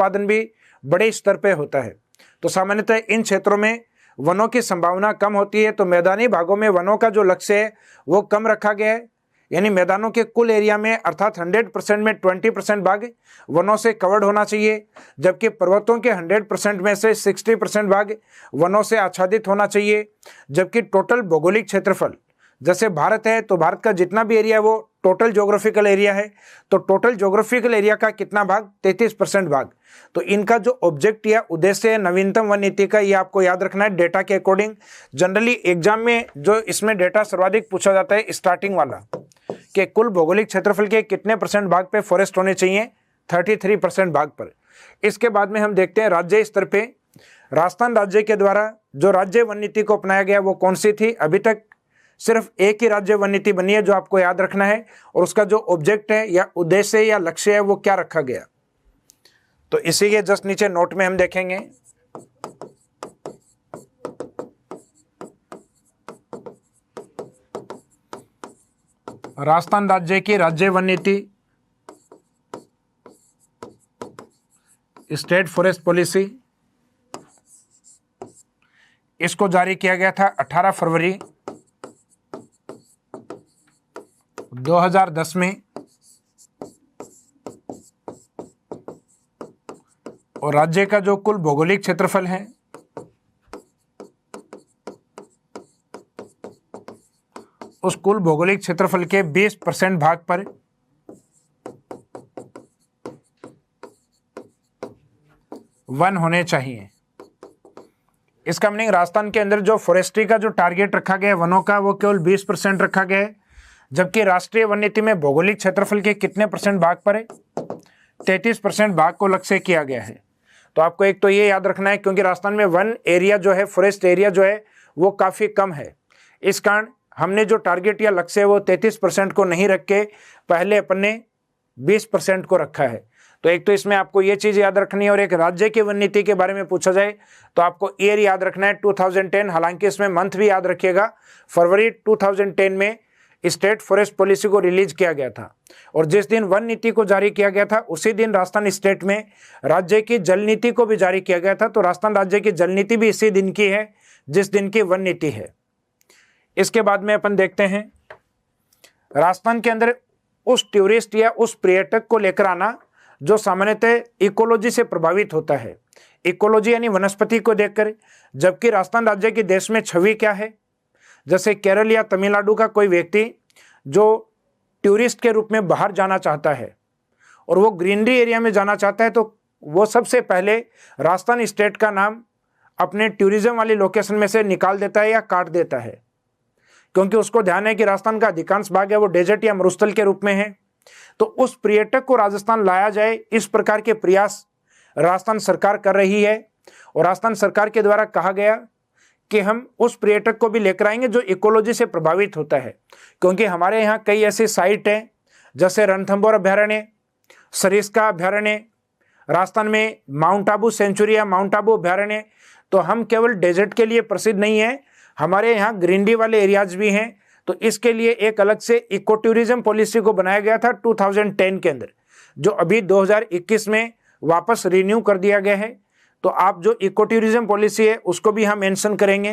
उत्पादन भी बड़े स्तर पे होता है। तो सामान्यतः इन क्षेत्रों में वनों की संभावना कम होती है, तो मैदानी भागों में वनों का जो लक्ष्य है वो कम रखा गया है, यानी मैदानों के कुल एरिया में अर्थात 100% में 20% भाग वनों से कवर्ड होना चाहिए, जबकि पर्वतों के 100% में से 60% भाग वनों से आच्छादित होना चाहिए। जबकि टोटल भौगोलिक क्षेत्रफल, जैसे भारत है तो भारत का जितना भी एरिया है वो टोटल ज्योग्राफिकल एरिया है, तो टोटल ज्योग्राफिकल एरिया का कितना भाग, 33% भाग। तो इनका जो ऑब्जेक्ट या उद्देश्य है नवीनतम वन नीति का, ये आपको याद रखना है डेटा के अकॉर्डिंग। जनरली एग्जाम में जो इसमें डेटा सर्वाधिक पूछा जाता है स्टार्टिंग वाला, कि कुल भौगोलिक क्षेत्रफल के कितने % भाग पे फॉरेस्ट होने चाहिए, 33% भाग पर। इसके बाद में हम देखते हैं राज्य स्तर पे राजस्थान राज्य के द्वारा जो राज्य वन नीति को अपनाया गया वो कौन सी थी। अभी तक सिर्फ एक ही राज्य वन नीति बनी है जो आपको याद रखना है, और उसका जो ऑब्जेक्ट है या उद्देश्य या लक्ष्य है वो क्या रखा गया। तो इसी के जस्ट नीचे नोट में हम देखेंगे राजस्थान राज्य की राज्य वन नीति, स्टेट फॉरेस्ट पॉलिसी, इसको जारी किया गया था 18 फरवरी 2010 में, और राज्य का जो कुल भौगोलिक क्षेत्रफल है उस कुल भौगोलिक क्षेत्रफल के 20% भाग पर वन होने चाहिए। इसका मीनिंग राजस्थान के अंदर जो फॉरेस्ट्री का जो टारगेट रखा गया है वनों का वो केवल 20% रखा गया है, जबकि राष्ट्रीय वन नीति में भौगोलिक क्षेत्रफल के कितने % भाग पर है, 33% भाग को लक्ष्य किया गया है। तो आपको एक तो ये याद रखना है, क्योंकि राजस्थान में वन एरिया जो है, फॉरेस्ट एरिया जो है वो काफ़ी कम है। इस कारण हमने जो टारगेट या लक्ष्य है वो 33% को नहीं रख के पहले अपने 20% को रखा है। तो एक तो इसमें आपको ये चीज़ याद रखनी है, और एक राज्य की वन नीति के बारे में पूछा जाए तो आपको ईयर याद रखना है 2010, हालांकि इसमें मंथ भी याद रखिएगा। फरवरी 2010 में स्टेट फॉरेस्ट पॉलिसी को रिलीज किया गया था, और जिस दिन वन नीति को जारी किया गया था उसी दिन राजस्थान स्टेट में राज्य की जल नीति को भी जारी किया गया था। तो राजस्थान राज्य की जल नीति भी इसी दिन की है जिस दिन की वन नीति है। इसके बाद में अपन देखते हैं राजस्थान के अंदर उस टूरिस्ट या उस पर्यटक को लेकर आना जो सामान्यतः इकोलॉजी से प्रभावित होता है, इकोलॉजी यानी वनस्पति को देखकर। जबकि राजस्थान राज्य की देश में छवि क्या है, जैसे केरल या तमिलनाडु का कोई व्यक्ति जो टूरिस्ट के रूप में बाहर जाना चाहता है और वो ग्रीनरी एरिया में जाना चाहता है, तो वो सबसे पहले राजस्थान स्टेट का नाम अपने टूरिज्म वाली लोकेशन में से निकाल देता है या काट देता है, क्योंकि उसको ध्यान है कि राजस्थान का अधिकांश भाग है वो डेजर्ट या मरुस्थल के रूप में है। तो उस पर्यटक को राजस्थान लाया जाए, इस प्रकार के प्रयास राजस्थान सरकार कर रही है, और राजस्थान सरकार के द्वारा कहा गया कि हम उस पर्यटक को भी लेकर आएंगे जो इकोलॉजी से प्रभावित होता है। क्योंकि हमारे यहाँ कई ऐसी साइट हैं जैसे रणथंभौर अभ्यारण्य, सरिस्का अभ्यारण्य, राजस्थान में माउंट आबू सेंचुरी या माउंट आबू अभ्यारण्य। तो हम केवल डेजर्ट के लिए प्रसिद्ध नहीं है, हमारे यहाँ ग्रीनरी वाले एरियाज भी हैं। तो इसके लिए एक अलग से इको टूरिज्म पॉलिसी को बनाया गया था 2010 के अंदर, जो अभी 2021 में वापस रिन्यू कर दिया गया है। तो आप जो इको टूरिज्म पॉलिसी है उसको भी हम मेंशन करेंगे।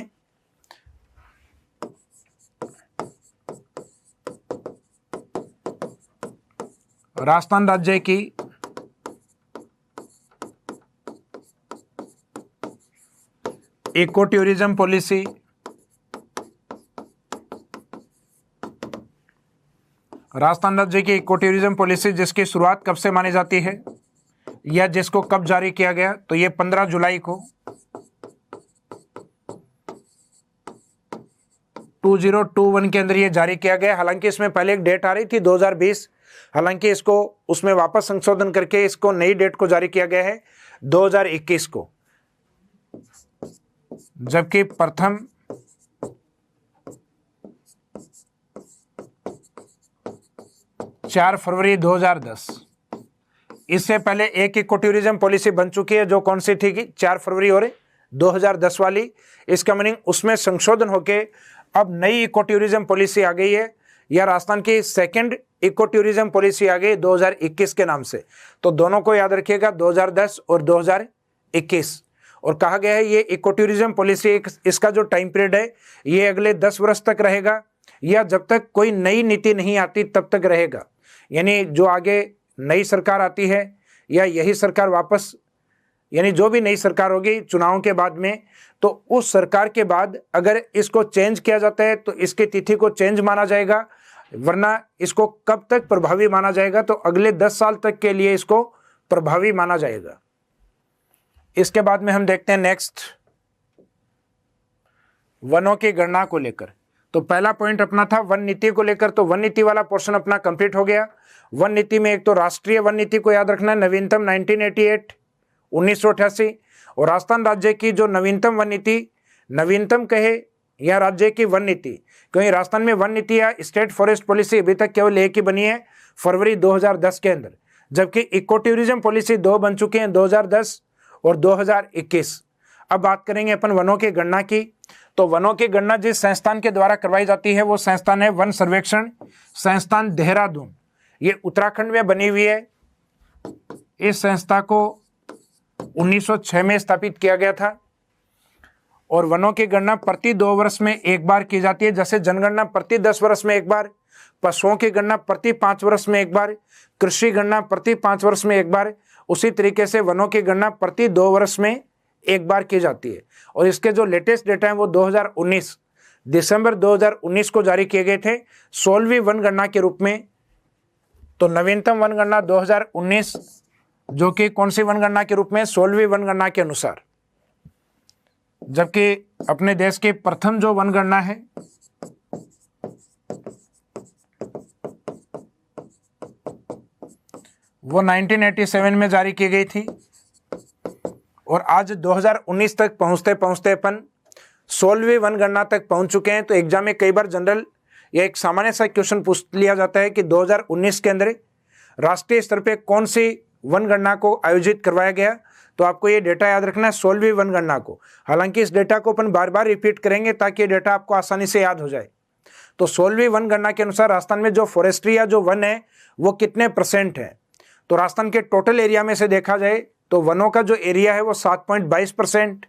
राजस्थान राज्य की इको टूरिज्म पॉलिसी राजस्थान राज्य की इको टूरिज्म पॉलिसी जिसकी शुरुआत कब से मानी जाती है या जिसको कब जारी किया गया, तो ये 15 जुलाई को 2021 के अंदर ये जारी किया गया। हालांकि इसमें पहले एक डेट आ रही थी 2020, हालांकि इसको उसमें वापस संशोधन करके इसको नई डेट को जारी किया गया है 2021 को, जबकि प्रथम चार फरवरी 2010। इससे पहले एक इको टूरिज्म पॉलिसी बन चुकी है जो कौन सी थी कि 4 फरवरी और 2010 वाली। इसका मीनिंग उसमें संशोधन होके अब नई इको टूरिज्म पॉलिसी आ गई है या राजस्थान की सेकंड इको टूरिज्म पॉलिसी आ गई 2021 के नाम से। तो दोनों को याद रखिएगा, 2010 और 2021। और कहा गया है ये इको टूरिज्म पॉलिसी इसका जो टाइम पीरियड है ये अगले 10 वर्ष तक रहेगा, या जब तक कोई नई नीति नहीं आती तब तक रहेगा। यानी जो आगे नई सरकार आती है या यही सरकार वापस, यानी जो भी नई सरकार होगी चुनाव के बाद में, तो उस सरकार के बाद अगर इसको चेंज किया जाता है तो इसकी तिथि को चेंज माना जाएगा, वरना इसको कब तक प्रभावी माना जाएगा, तो अगले 10 साल तक के लिए इसको प्रभावी माना जाएगा। इसके बाद में हम देखते हैं नेक्स्ट, वनों की गणना को लेकर। तो पहला पॉइंट अपना था वन नीति को लेकर, तो वन नीति वाला पोर्शन अपना कंप्लीट हो गया। वन नीति में एक तो राष्ट्रीय वन नीति को याद रखना है, नवीनतम 1988 1988, और राजस्थान राज्य की जो नवीनतम वन नीति, नवीनतम कहे या राज्य की वन नीति, क्योंकि राजस्थान में वन नीति या स्टेट फॉरेस्ट पॉलिसी अभी तक केवल एक ही बनी है फरवरी 2010 के अंदर, जबकि इको टूरिज्म पॉलिसी 2 बन चुके हैं 2010 और 2021। अब बात करेंगे अपन वनों की गणना की। तो वनों की गणना जिस संस्थान के द्वारा करवाई जाती है वो संस्थान है वन सर्वेक्षण संस्थान देहरादून। ये उत्तराखंड में बनी हुई है। इस संस्था को 1906 में स्थापित किया गया था और वनों की गणना प्रति 2 वर्ष में एक बार की जाती है। जैसे जनगणना प्रति 10 वर्ष में एक बार, पशुओं की गणना प्रति 5 वर्ष में एक बार, कृषि गणना प्रति 5 वर्ष में एक बार, उसी तरीके से वनों की गणना प्रति 2 वर्ष में एक बार की जाती है। और इसके जो लेटेस्ट डेटा है वो 2019 दिसंबर 2019 को जारी किए गए थे 16वीं वन के रूप में। तो नवीनतम वन 2019 जो कि कौन सी वन के रूप में, 16वीं वन के अनुसार, जबकि अपने देश की प्रथम जो वन है वो 1987 में जारी की गई थी। और आज 2019 तक पहुंचते पहुंचते अपन 16वीं वन तक पहुंच चुके हैं। तो एग्जाम में कई बार जनरल या एक सामान्य सा क्वेश्चन पूछ लिया जाता है कि 2019 के अंदर राष्ट्रीय स्तर पे कौन सी वन को आयोजित करवाया गया। तो आपको ये डेटा याद रखना है 16वीं वन को। हालांकि इस डेटा को अपन बार बार रिपीट करेंगे ताकि ये डेटा आपको आसानी से याद हो जाए। तो 16वीं वन के अनुसार राजस्थान में जो फॉरेस्ट्री या जो वन है वो कितने % है। तो राजस्थान के टोटल एरिया में से देखा जाए तो वनों का जो एरिया है वो 7.22%।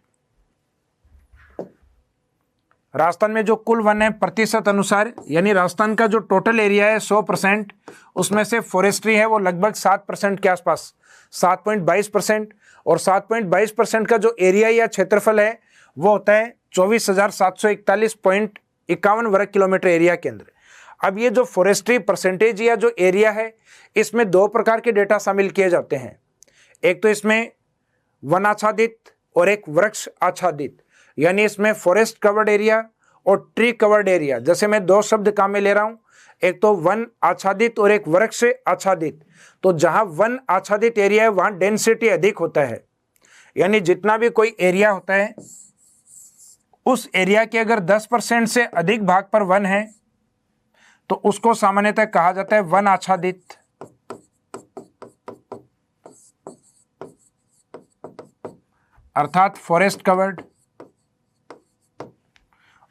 राजस्थान में जो कुल वन है प्रतिशत अनुसार, यानी राजस्थान का जो टोटल एरिया है 100%, उसमें से फॉरेस्ट्री है वो लगभग 7% के आसपास, 7.22%। और 7.22% का जो एरिया या क्षेत्रफल है वो होता है 24,741.51 वर्ग किलोमीटर एरिया के अंदर। अब ये जो फॉरेस्ट्री परसेंटेज या जो एरिया है इसमें 2 प्रकार के डेटा शामिल किए जाते हैं। एक तो इसमें वन आच्छादित और एक वृक्ष आच्छादित, यानी इसमें फॉरेस्ट कवर्ड एरिया और ट्री कवर्ड एरिया। जैसे मैं 2 शब्द काम में ले रहा हूँ, एक तो वन आच्छादित और एक वृक्ष आच्छादित। तो जहाँ वन आच्छादित एरिया है वहाँ डेंसिटी अधिक होता है, यानी जितना भी कोई एरिया होता है उस एरिया के अगर 10% से अधिक भाग पर वन है तो उसको सामान्यतः कहा जाता है वन आच्छादित। अर्थात फॉरेस्ट कवर्ड।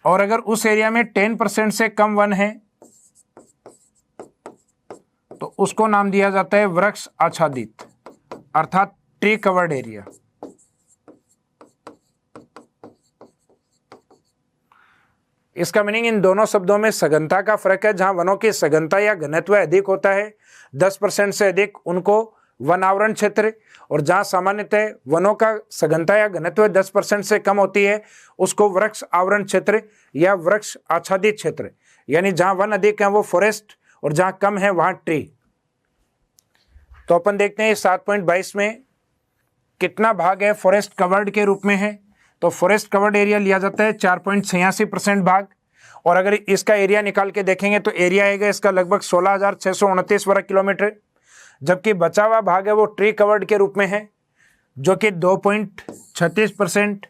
और अगर उस एरिया में 10% से कम वन है तो उसको नाम दिया जाता है वृक्ष आच्छादित, अर्थात ट्री कवर्ड एरिया। इसका मीनिंग इन दोनों शब्दों में सघनता का फर्क है। जहां वनों की सघनता या घनत्व अधिक होता है 10% से अधिक, उनको वन आवरण क्षेत्र, और जहां सामान्यतः वनों का सघनता या घनत्व 10% से कम होती है उसको वृक्ष आवरण क्षेत्र या वृक्ष आच्छादित क्षेत्र, यानी जहां वन अधिक है वो फॉरेस्ट और जहां कम है वहां ट्री। तो अपन देखते हैं 7.22 में कितना भाग है फॉरेस्ट कवर्ड के रूप में है। तो फॉरेस्ट कवर्ड एरिया लिया जाता है 4.86% भाग। और अगर इसका एरिया निकाल के देखेंगे तो एरिया आएगा इसका लगभग 16,629 वर्ग किलोमीटर। जबकि बचा हुआ भाग है वो ट्री कवर्ड के रूप में है जो कि 2.36%।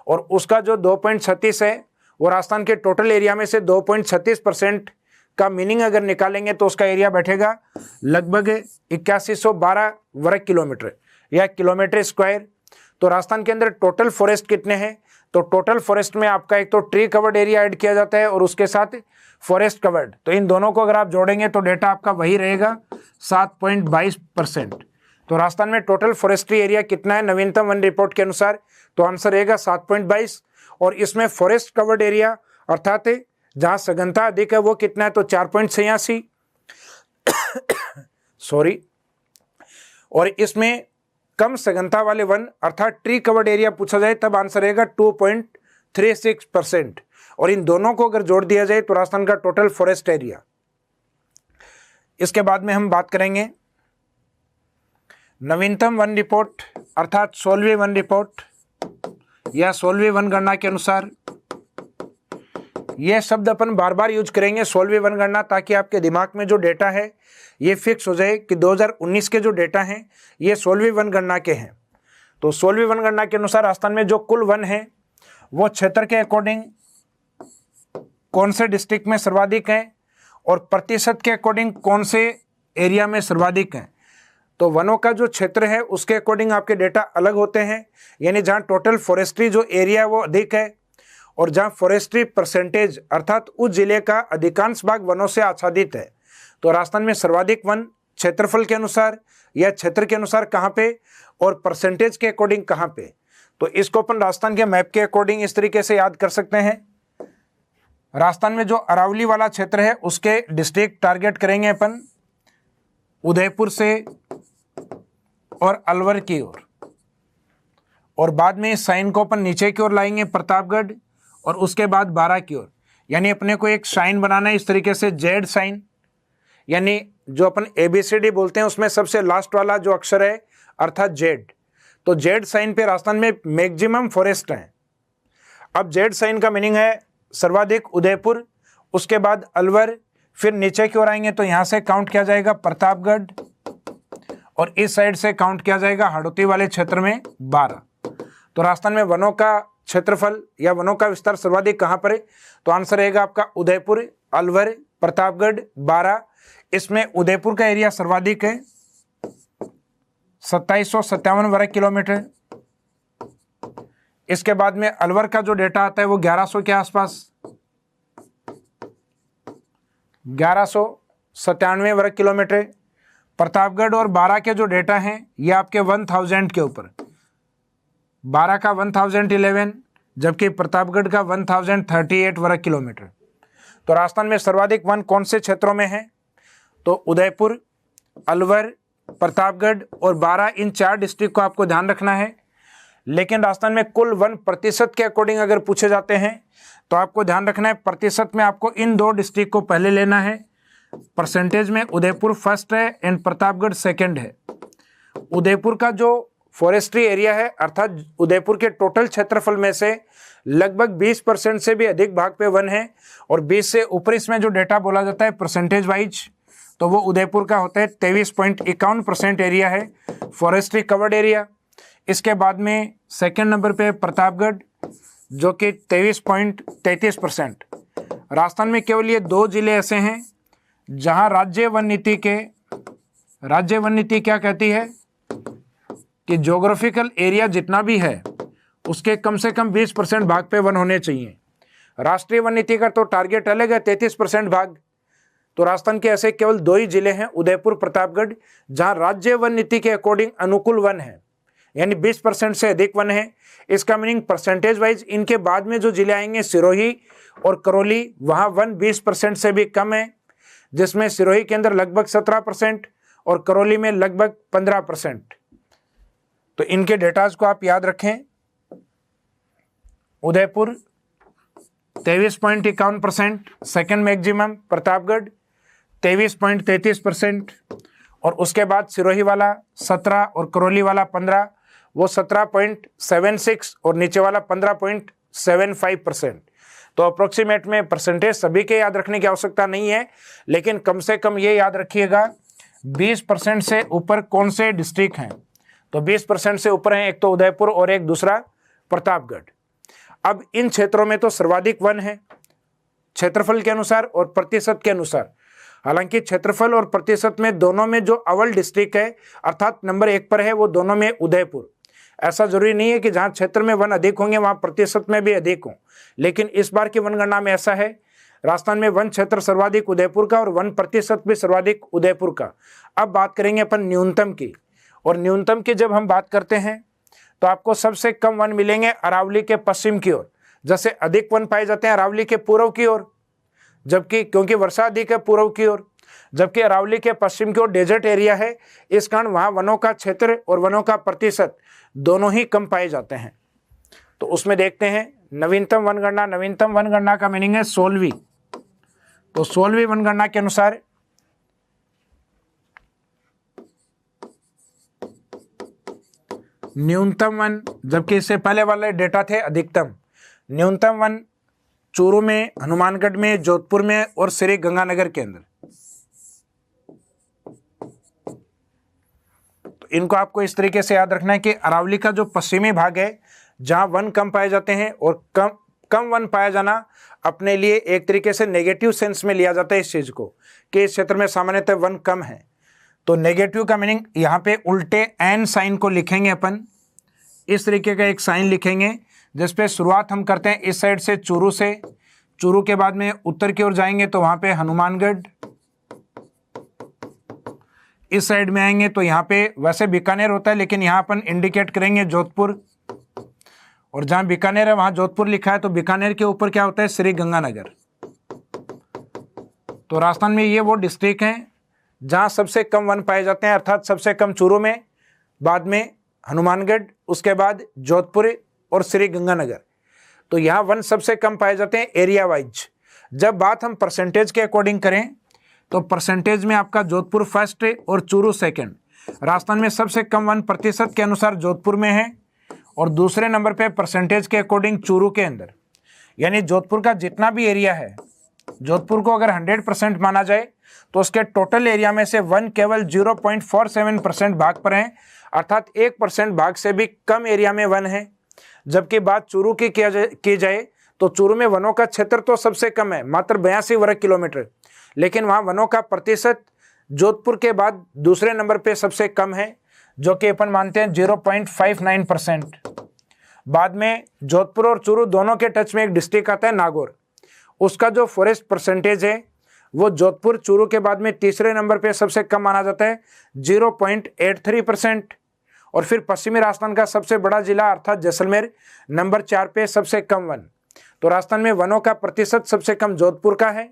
और उसका जो 2.36 है वो राजस्थान के टोटल एरिया में से 2.36% का मीनिंग अगर निकालेंगे तो उसका एरिया बैठेगा लगभग 8112 वर्ग किलोमीटर या किलोमीटर स्क्वायर। तो राजस्थान के अंदर टोटल फॉरेस्ट कितने हैं तो टोटल फॉरेस्ट में आपका एक तो ट्री कवर्ड एरिया ऐड किया जाता है और उसके साथ फॉरेस्ट कवर्ड, तो इन दोनों को अगर आप जोड़ेंगे तो डेटा आपका वही रहेगा 7.22%। तो राजस्थान में टोटल फॉरेस्ट्री एरिया कितना है नवीनतम वन रिपोर्ट के अनुसार, तो आंसर रहेगा 7.22। और इसमें फॉरेस्ट कवर्ड एरिया अर्थात जहां सघनता अधिक है वो कितना है, तो 4.86 सॉरी। और इसमें कम सघनता वाले वन अर्थात ट्री कवर्ड एरिया पूछा जाए तब आंसर रहेगा 2.36%। और इन दोनों को अगर जोड़ दिया जाए तो राजस्थान का टोटल फॉरेस्ट एरिया। इसके बाद में हम बात करेंगे नवीनतम वन रिपोर्ट अर्थात 16वीं वन रिपोर्ट या 16वीं वन गणना के अनुसार। यह शब्द अपन बार बार यूज करेंगे 16वीं वन गणना, ताकि आपके दिमाग में जो डेटा है ये फिक्स हो जाए कि 2019 के जो डेटा हैं ये 16वीं वन गणना के हैं। तो 16वीं वन गणना के अनुसार राजस्थान में जो कुल वन है वो क्षेत्र के अकॉर्डिंग कौन से डिस्ट्रिक्ट में सर्वाधिक हैं और प्रतिशत के अकॉर्डिंग कौन से एरिया में सर्वाधिक हैं। तो वनों का जो क्षेत्र है उसके अकॉर्डिंग आपके डेटा अलग होते हैं, यानी जहाँ टोटल फॉरेस्ट्री जो एरिया वो अधिक है और जहाँ फॉरेस्ट्री परसेंटेज अर्थात उस जिले का अधिकांश भाग वनों से आच्छादित है। तो राजस्थान में सर्वाधिक वन क्षेत्रफल के अनुसार या क्षेत्र के अनुसार कहाँ पे और परसेंटेज के अकॉर्डिंग कहाँ पे, तो इसको अपन राजस्थान के मैप के अकॉर्डिंग इस तरीके से याद कर सकते हैं। राजस्थान में जो अरावली वाला क्षेत्र है उसके डिस्ट्रिक्ट टारगेट करेंगे अपन उदयपुर से और अलवर की ओर, और बाद में इस साइन को अपन नीचे की ओर लाएंगे प्रतापगढ़ और उसके बाद बारां की ओर। यानी अपने को एक साइन बनाना है इस तरीके से जेड साइन, यानी जो अपन ABCD बोलते हैं उसमें सबसे लास्ट वाला जो अक्षर है अर्थात जेड। तो जेड साइन पे राजस्थान में मैक्सिमम फॉरेस्ट है। अब जेड साइन का मीनिंग है सर्वाधिक उदयपुर, उसके बाद अलवर, फिर नीचे की ओर आएंगे तो यहाँ से काउंट किया जाएगा प्रतापगढ़ और इस साइड से काउंट किया जाएगा हाड़ौती वाले क्षेत्र में बारां। तो राजस्थान में वनों का क्षेत्रफल या वनों का विस्तार सर्वाधिक कहाँ पर है, तो आंसर रहेगा आपका उदयपुर, अलवर, प्रतापगढ़, बारां। इसमें उदयपुर का एरिया सर्वाधिक है 2757 वर्ग किलोमीटर। इसके बाद में अलवर का जो डेटा आता है वो 1100 के आसपास 1197 वर्ग किलोमीटर। प्रतापगढ़ और बारां के जो डेटा हैं ये आपके 1000 के ऊपर, बारां का 1011 जबकि प्रतापगढ़ का 1038 वर्ग किलोमीटर। तो राजस्थान में सर्वाधिक वन कौन से क्षेत्रों में है, तो उदयपुर, अलवर, प्रतापगढ़ और बारां, इन 4 डिस्ट्रिक्ट को आपको ध्यान रखना है। लेकिन राजस्थान में कुल वन प्रतिशत के अकॉर्डिंग अगर पूछे जाते हैं तो आपको ध्यान रखना है प्रतिशत में आपको इन 2 डिस्ट्रिक्ट को पहले लेना है। परसेंटेज में उदयपुर फर्स्ट है एंड प्रतापगढ़ सेकंड है। उदयपुर का जो फॉरेस्ट्री एरिया है अर्थात उदयपुर के टोटल क्षेत्रफल में से लगभग 20% से भी अधिक भाग पे वन है और 20 से ऊपर इसमें जो डेटा बोला जाता है परसेंटेज वाइज तो वो उदयपुर का होता है 23.51% एरिया है फॉरेस्ट्री कवर्ड एरिया। इसके बाद में सेकंड नंबर पे प्रतापगढ़ जो कि 23.33%। राजस्थान में केवल ये 2 जिले ऐसे हैं जहां राज्य वन नीति क्या कहती है कि ज्योग्राफिकल एरिया जितना भी है उसके कम से कम 20% भाग पे वन होने चाहिए। राष्ट्रीय वन नीति का तो टारगेट अलग है 33% भाग। तो राजस्थान के ऐसे केवल 2 ही जिले हैं उदयपुर, प्रतापगढ़ जहां राज्य वन नीति के अकॉर्डिंग अनुकूल वन है, यानी 20% से अधिक वन है। इसका मीनिंग परसेंटेज वाइज इनके बाद में जो जिले आएंगे सिरोही और करौली, वहां वन 20% से भी कम है, जिसमें सिरोही के अंदर लगभग 17% और करौली में लगभग 15%। तो इनके डेटाज को आप याद रखें। उदयपुर 23.51%, सेकेंड मैक्सिमम प्रतापगढ़ 23.33% और उसके बाद सिरोही वाला 17 और करौली वाला 15, वो 17.76 और नीचे वाला 15.75%। तो अप्रोक्सीमेट में परसेंटेज सभी के याद रखने की आवश्यकता नहीं है, लेकिन कम से कम ये याद रखिएगा 20% से ऊपर कौन से डिस्ट्रिक्ट हैं। तो 20% से ऊपर हैं एक तो उदयपुर और एक दूसरा प्रतापगढ़। अब इन क्षेत्रों में तो सर्वाधिक वन है क्षेत्रफल के अनुसार और प्रतिशत के अनुसार। हालांकि क्षेत्रफल और प्रतिशत में दोनों में जो अव्वल डिस्ट्रिक्ट है अर्थात नंबर 1 पर है वो दोनों में उदयपुर। ऐसा जरूरी नहीं है कि जहाँ क्षेत्र में वन अधिक होंगे वहाँ प्रतिशत में भी अधिक हों, लेकिन इस बार की वनगणना में ऐसा है, राजस्थान में वन क्षेत्र सर्वाधिक उदयपुर का और वन प्रतिशत भी सर्वाधिक उदयपुर का। अब बात करेंगे अपन न्यूनतम की, और न्यूनतम की जब हम बात करते हैं तो आपको सबसे कम वन मिलेंगे अरावली के पश्चिम की ओर, जैसे अधिक वन पाए जाते हैं अरावली के पूर्व की ओर, जबकि क्योंकि वर्षा अधिक है पूर्व की ओर, जबकि अरावली के पश्चिम की ओर डेजर्ट एरिया है, इस कारण वहाँ वनों का क्षेत्र और वनों का प्रतिशत दोनों ही कम पाए जाते हैं। तो उसमें देखते हैं नवीनतम वनगणना। नवीनतम वनगणना का मीनिंग है 16वीं। तो 16वीं वनगणना के अनुसार न्यूनतम वन, जबकि इससे पहले वाले डेटा थे अधिकतम। न्यूनतम वन चूरू में, हनुमानगढ़ में, जोधपुर में और श्री गंगानगर के अंदर। तो इनको आपको इस तरीके से याद रखना है कि अरावली का जो पश्चिमी भाग है जहां वन कम पाए जाते हैं, और कम वन पाया जाना अपने लिए एक तरीके से नेगेटिव सेंस में लिया जाता है इस चीज को, कि इस क्षेत्र में सामान्यतः वन कम है। तो नेगेटिव का मीनिंग यहाँ पे उल्टे एन साइन को लिखेंगे अपन, इस तरीके का एक साइन लिखेंगे जिस पे शुरुआत हम करते हैं इस साइड से चूरू से, चूरू के बाद में उत्तर की ओर जाएंगे तो वहाँ पे हनुमानगढ़, इस साइड में आएंगे तो यहाँ पे वैसे बीकानेर होता है लेकिन यहाँ अपन इंडिकेट करेंगे जोधपुर, और जहाँ बीकानेर है वहाँ जोधपुर लिखा है तो बीकानेर के ऊपर क्या होता है श्री गंगानगर। तो राजस्थान में ये वो डिस्ट्रिक्ट हैं जहाँ सबसे कम वन पाए जाते हैं, अर्थात सबसे कम चूरू में, बाद में हनुमानगढ़, उसके बाद जोधपुर और श्री गंगानगर। तो यहाँ वन सबसे कम पाए जाते हैं एरिया वाइज। जब बात हम परसेंटेज के अकॉर्डिंग करें तो परसेंटेज में आपका जोधपुर फर्स्ट और चूरू सेकंड। राजस्थान में सबसे कम वन प्रतिशत के अनुसार जोधपुर में है, और दूसरे नंबर पे परसेंटेज के अकॉर्डिंग चूरू के अंदर। यानी जोधपुर का जितना भी एरिया है, जोधपुर को अगर 100% माना जाए तो उसके टोटल एरिया में से वन केवल 0.47% भाग पर है, अर्थात 1% भाग से भी कम एरिया में वन है। जबकि बात चूरू की की जाए तो चूरू में वनों का क्षेत्र तो सबसे कम है, मात्र 82 वर्ग किलोमीटर, लेकिन वहाँ वनों का प्रतिशत जोधपुर के बाद दूसरे नंबर पे सबसे कम है, जो कि अपन मानते हैं 0.59%। बाद में जोधपुर और चूरू दोनों के टच में एक डिस्ट्रिक्ट आता है नागौर, उसका जो फॉरेस्ट परसेंटेज है वो जोधपुर चूरू के बाद में तीसरे नंबर पे सबसे कम माना जाता है 0.83%। और फिर पश्चिमी राजस्थान का सबसे बड़ा जिला अर्थात जैसलमेर नंबर 4 पे सबसे कम वन। तो राजस्थान में वनों का प्रतिशत सबसे कम जोधपुर का है,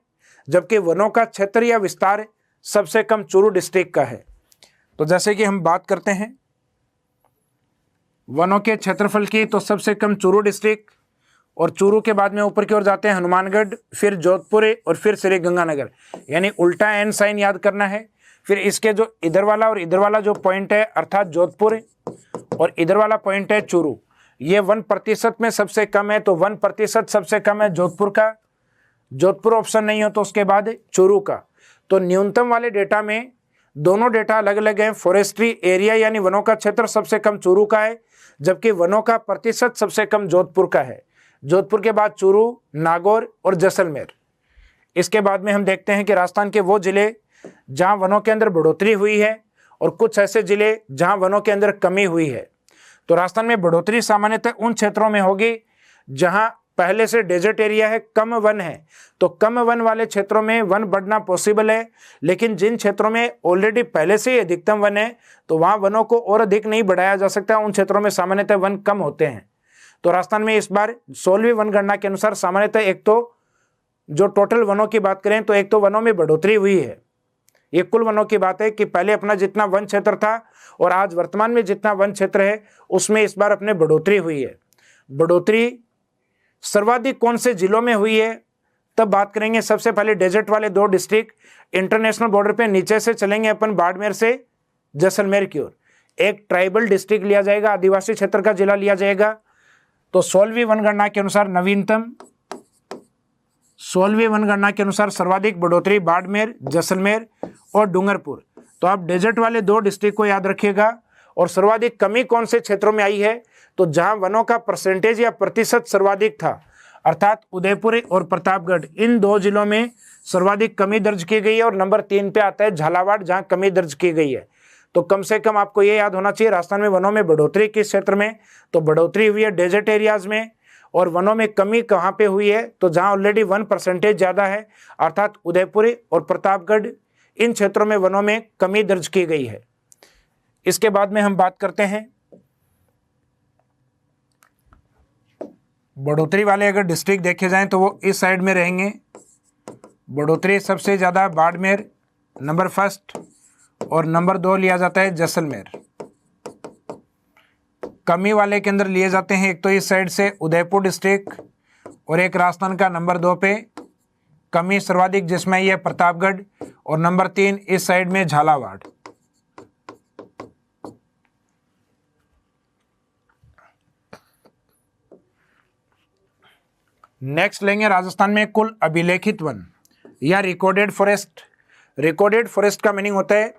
जबकि वनों का क्षेत्र या विस्तार सबसे कम चूरू डिस्ट्रिक्ट का है। तो जैसे कि हम बात करते हैं वनों के क्षेत्रफल की, तो सबसे कम चूरू डिस्ट्रिक्ट, और चूरू के बाद में ऊपर की ओर जाते हैं हनुमानगढ़, फिर जोधपुर और फिर श्री गंगानगर। यानी उल्टा एन साइन याद करना है। फिर इसके जो इधर वाला और इधर वाला जो पॉइंट है अर्थात जोधपुर, और इधर वाला पॉइंट है चूरू, ये 1% में सबसे कम है। तो 1% सबसे कम है जोधपुर का, जोधपुर ऑप्शन नहीं हो तो उसके बाद चूरू का। तो न्यूनतम वाले डेटा में दोनों डेटा अलग अलग हैं। फॉरेस्ट्री एरिया यानी वनों का क्षेत्र सबसे कम चूरू का है, जबकि वनों का प्रतिशत सबसे कम जोधपुर का है। जोधपुर के बाद चूरू, नागौर और जैसलमेर। इसके बाद में हम देखते हैं कि राजस्थान के वो जिले जहां वनों के अंदर बढ़ोतरी हुई है और कुछ ऐसे जिले जहां वनों के अंदर कमी हुई है। तो राजस्थान में बढ़ोतरी सामान्यतः उन क्षेत्रों में होगी जहां पहले से डेजर्ट एरिया है, कम वन है। तो कम वन वाले क्षेत्रों में वन बढ़ना पॉसिबल है, लेकिन जिन क्षेत्रों में ऑलरेडी पहले से ही अधिकतम वन है तो वहां वनों को और अधिक नहीं बढ़ाया जा सकता, उन क्षेत्रों में सामान्यतः वन कम होते हैं। तो राजस्थान में इस बार 16वीं वनगणना के अनुसार सामान्यतः एक तो जो टोटल वनों की बात करें तो एक तो वनों में बढ़ोतरी हुई है। ये कुल वनों की बात है कि पहले अपना जितना वन क्षेत्र था और आज वर्तमान में जितना वन क्षेत्र है उसमें इस बार अपने बढ़ोतरी हुई है। बढ़ोतरी सर्वाधिक कौन से जिलों में हुई है तब बात करेंगे। सबसे पहले डेजर्ट वाले 2 डिस्ट्रिक्ट, इंटरनेशनल बॉर्डर पे नीचे से चलेंगे अपन बाड़मेर से जैसलमेर की ओर, एक ट्राइबल डिस्ट्रिक्ट लिया जाएगा, आदिवासी क्षेत्र का जिला लिया जाएगा। तो 16वीं वनगणना के अनुसार नवीनतम 16वीं वनगणना के अनुसार सर्वाधिक बढ़ोतरी बाड़मेर, जैसलमेर और डूंगरपुर। तो आप डेजर्ट वाले 2 डिस्ट्रिक्ट को याद रखिएगा। और सर्वाधिक कमी कौन से क्षेत्रों में आई है तो जहां वनों का परसेंटेज या प्रतिशत सर्वाधिक था, अर्थात उदयपुर और प्रतापगढ़, इन 2 जिलों में सर्वाधिक कमी दर्ज की गई है। और नंबर 3 पे आता है झालावाड़ जहां कमी दर्ज की गई है। तो कम से कम आपको ये याद होना चाहिए राजस्थान में वनों में बढ़ोतरी किस क्षेत्र में, तो बढ़ोतरी हुई है डेजर्ट एरियाज में। और वनों में कमी कहाँ पे हुई है, तो जहाँ ऑलरेडी 1% ज़्यादा है, अर्थात उदयपुर और प्रतापगढ़, इन क्षेत्रों में वनों में कमी दर्ज की गई है। इसके बाद में हम बात करते हैं बढ़ोतरी वाले अगर डिस्ट्रिक्ट देखे जाएं तो वो इस साइड में रहेंगे। बढ़ोतरी सबसे ज़्यादा बाड़मेर नंबर 1 और नंबर 2 लिया जाता है जैसलमेर। कमी वाले के अंदर लिए जाते हैं एक तो इस साइड से उदयपुर डिस्ट्रिक्ट और एक राजस्थान का नंबर 2 पे कमी सर्वाधिक जिसमें यह प्रतापगढ़ और नंबर 3 इस साइड में झालावाड़। नेक्स्ट लेंगे राजस्थान में कुल अभिलेखित वन या रिकॉर्डेड फॉरेस्ट। रिकॉर्डेड फॉरेस्ट का मीनिंग होता है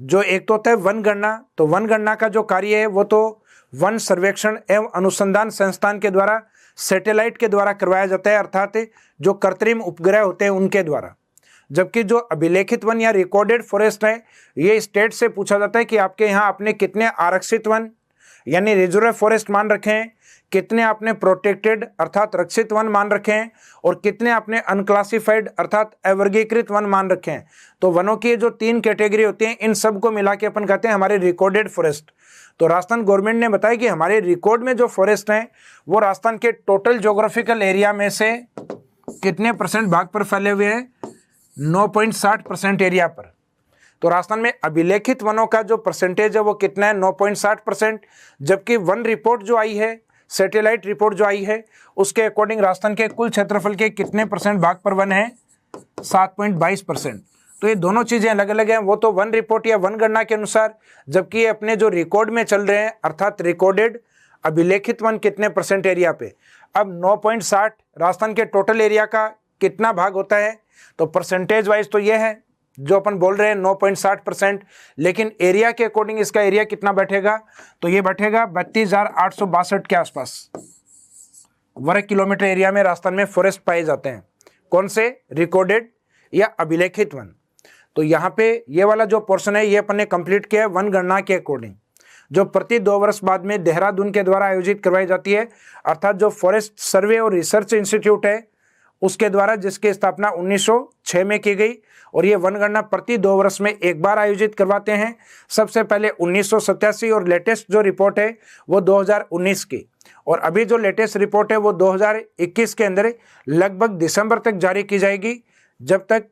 जो एक तो होता है वन गणना, तो वन गणना का जो कार्य है वो तो वन सर्वेक्षण एवं अनुसंधान संस्थान के द्वारा सैटेलाइट के द्वारा करवाया जाता है, अर्थात जो कृत्रिम उपग्रह होते हैं उनके द्वारा। जबकि जो अभिलेखित वन या रिकॉर्डेड फॉरेस्ट है ये स्टेट से पूछा जाता है कि आपके यहाँ आपने कितने आरक्षित वन यानी रिजर्व फॉरेस्ट मान रखे हैं, कितने आपने प्रोटेक्टेड अर्थात रक्षित वन मान रखे हैं और कितने आपने अनक्लासिफाइड अर्थात अवर्गीकृत वन मान रखे हैं। तो वनों की जो 3 कैटेगरी होती हैं इन सब को मिला के अपन कहते हैं हमारे रिकॉर्डेड फॉरेस्ट। तो राजस्थान गवर्नमेंट ने बताया कि हमारे रिकॉर्ड में जो फॉरेस्ट हैं वो राजस्थान के टोटल ज्योग्राफिकल एरिया में से कितने % भाग पर फैले हुए हैं, 9.60% एरिया पर। तो राजस्थान में अभिलेखित वनों का जो परसेंटेज है वो कितना है, 9.60%। जबकि वन रिपोर्ट जो आई है, सैटेलाइट रिपोर्ट जो आई है, उसके अकॉर्डिंग राजस्थान के कुल क्षेत्रफल के कितने % भाग पर वन है, 7.22%। तो ये दोनों चीज़ें अलग अलग हैं, वो तो वन रिपोर्ट या वन गणना के अनुसार, जबकि ये अपने जो रिकॉर्ड में चल रहे हैं अर्थात रिकॉर्डेड अभिलेखित वन कितने % एरिया पे। अब 9.60 राजस्थान के टोटल एरिया का कितना भाग होता है, तो परसेंटेज वाइज तो ये है जो अपन बोल रहे हैं 9.60%, लेकिन एरिया के अकॉर्डिंग इसका एरिया कितना बैठेगा, तो ये बैठेगा 32,862 के आसपास वर्ग किलोमीटर एरिया में राजस्थान में फॉरेस्ट पाए जाते हैं। कौन से, रिकॉर्डेड या अभिलेखित वन। तो यहाँ पे ये वाला जो पोर्शन है ये अपन ने कंप्लीट किया है वन गणना के अकॉर्डिंग, जो प्रति 2 वर्ष बाद में देहरादून के द्वारा आयोजित करवाई जाती है, अर्थात जो फॉरेस्ट सर्वे और रिसर्च इंस्टीट्यूट है उसके द्वारा, जिसकी स्थापना 1906 में की गई। और ये वनगणना प्रति 2 वर्ष में एक बार आयोजित करवाते हैं, सबसे पहले 1987 और लेटेस्ट जो रिपोर्ट है वो 2019 की। और अभी जो लेटेस्ट रिपोर्ट है वो 2021 के अंदर लगभग दिसंबर तक जारी की जाएगी। जब तक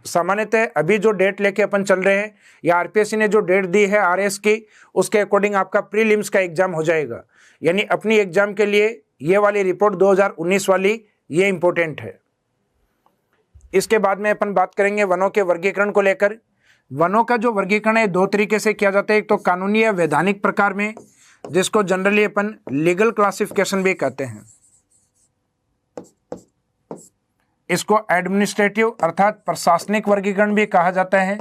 सामान्यतः अभी जो डेट लेके अपन चल रहे हैं या आरपीएससी ने जो डेट दी है आरएस की, उसके अकॉर्डिंग आपका प्रीलिम्स का एग्जाम हो जाएगा। यानी अपनी एग्जाम के लिए ये वाली रिपोर्ट 2019 वाली ये इंपॉर्टेंट है। इसके बाद में अपन बात करेंगे वनों के वर्गीकरण को लेकर। वनों का जो वर्गीकरण है 2 तरीके से किया जाता है, एक तो कानूनी या वैधानिक प्रकार में, जिसको जनरली अपन लीगल क्लासिफिकेशन भी कहते हैं। इसको एडमिनिस्ट्रेटिव अर्थात प्रशासनिक वर्गीकरण भी कहा जाता है।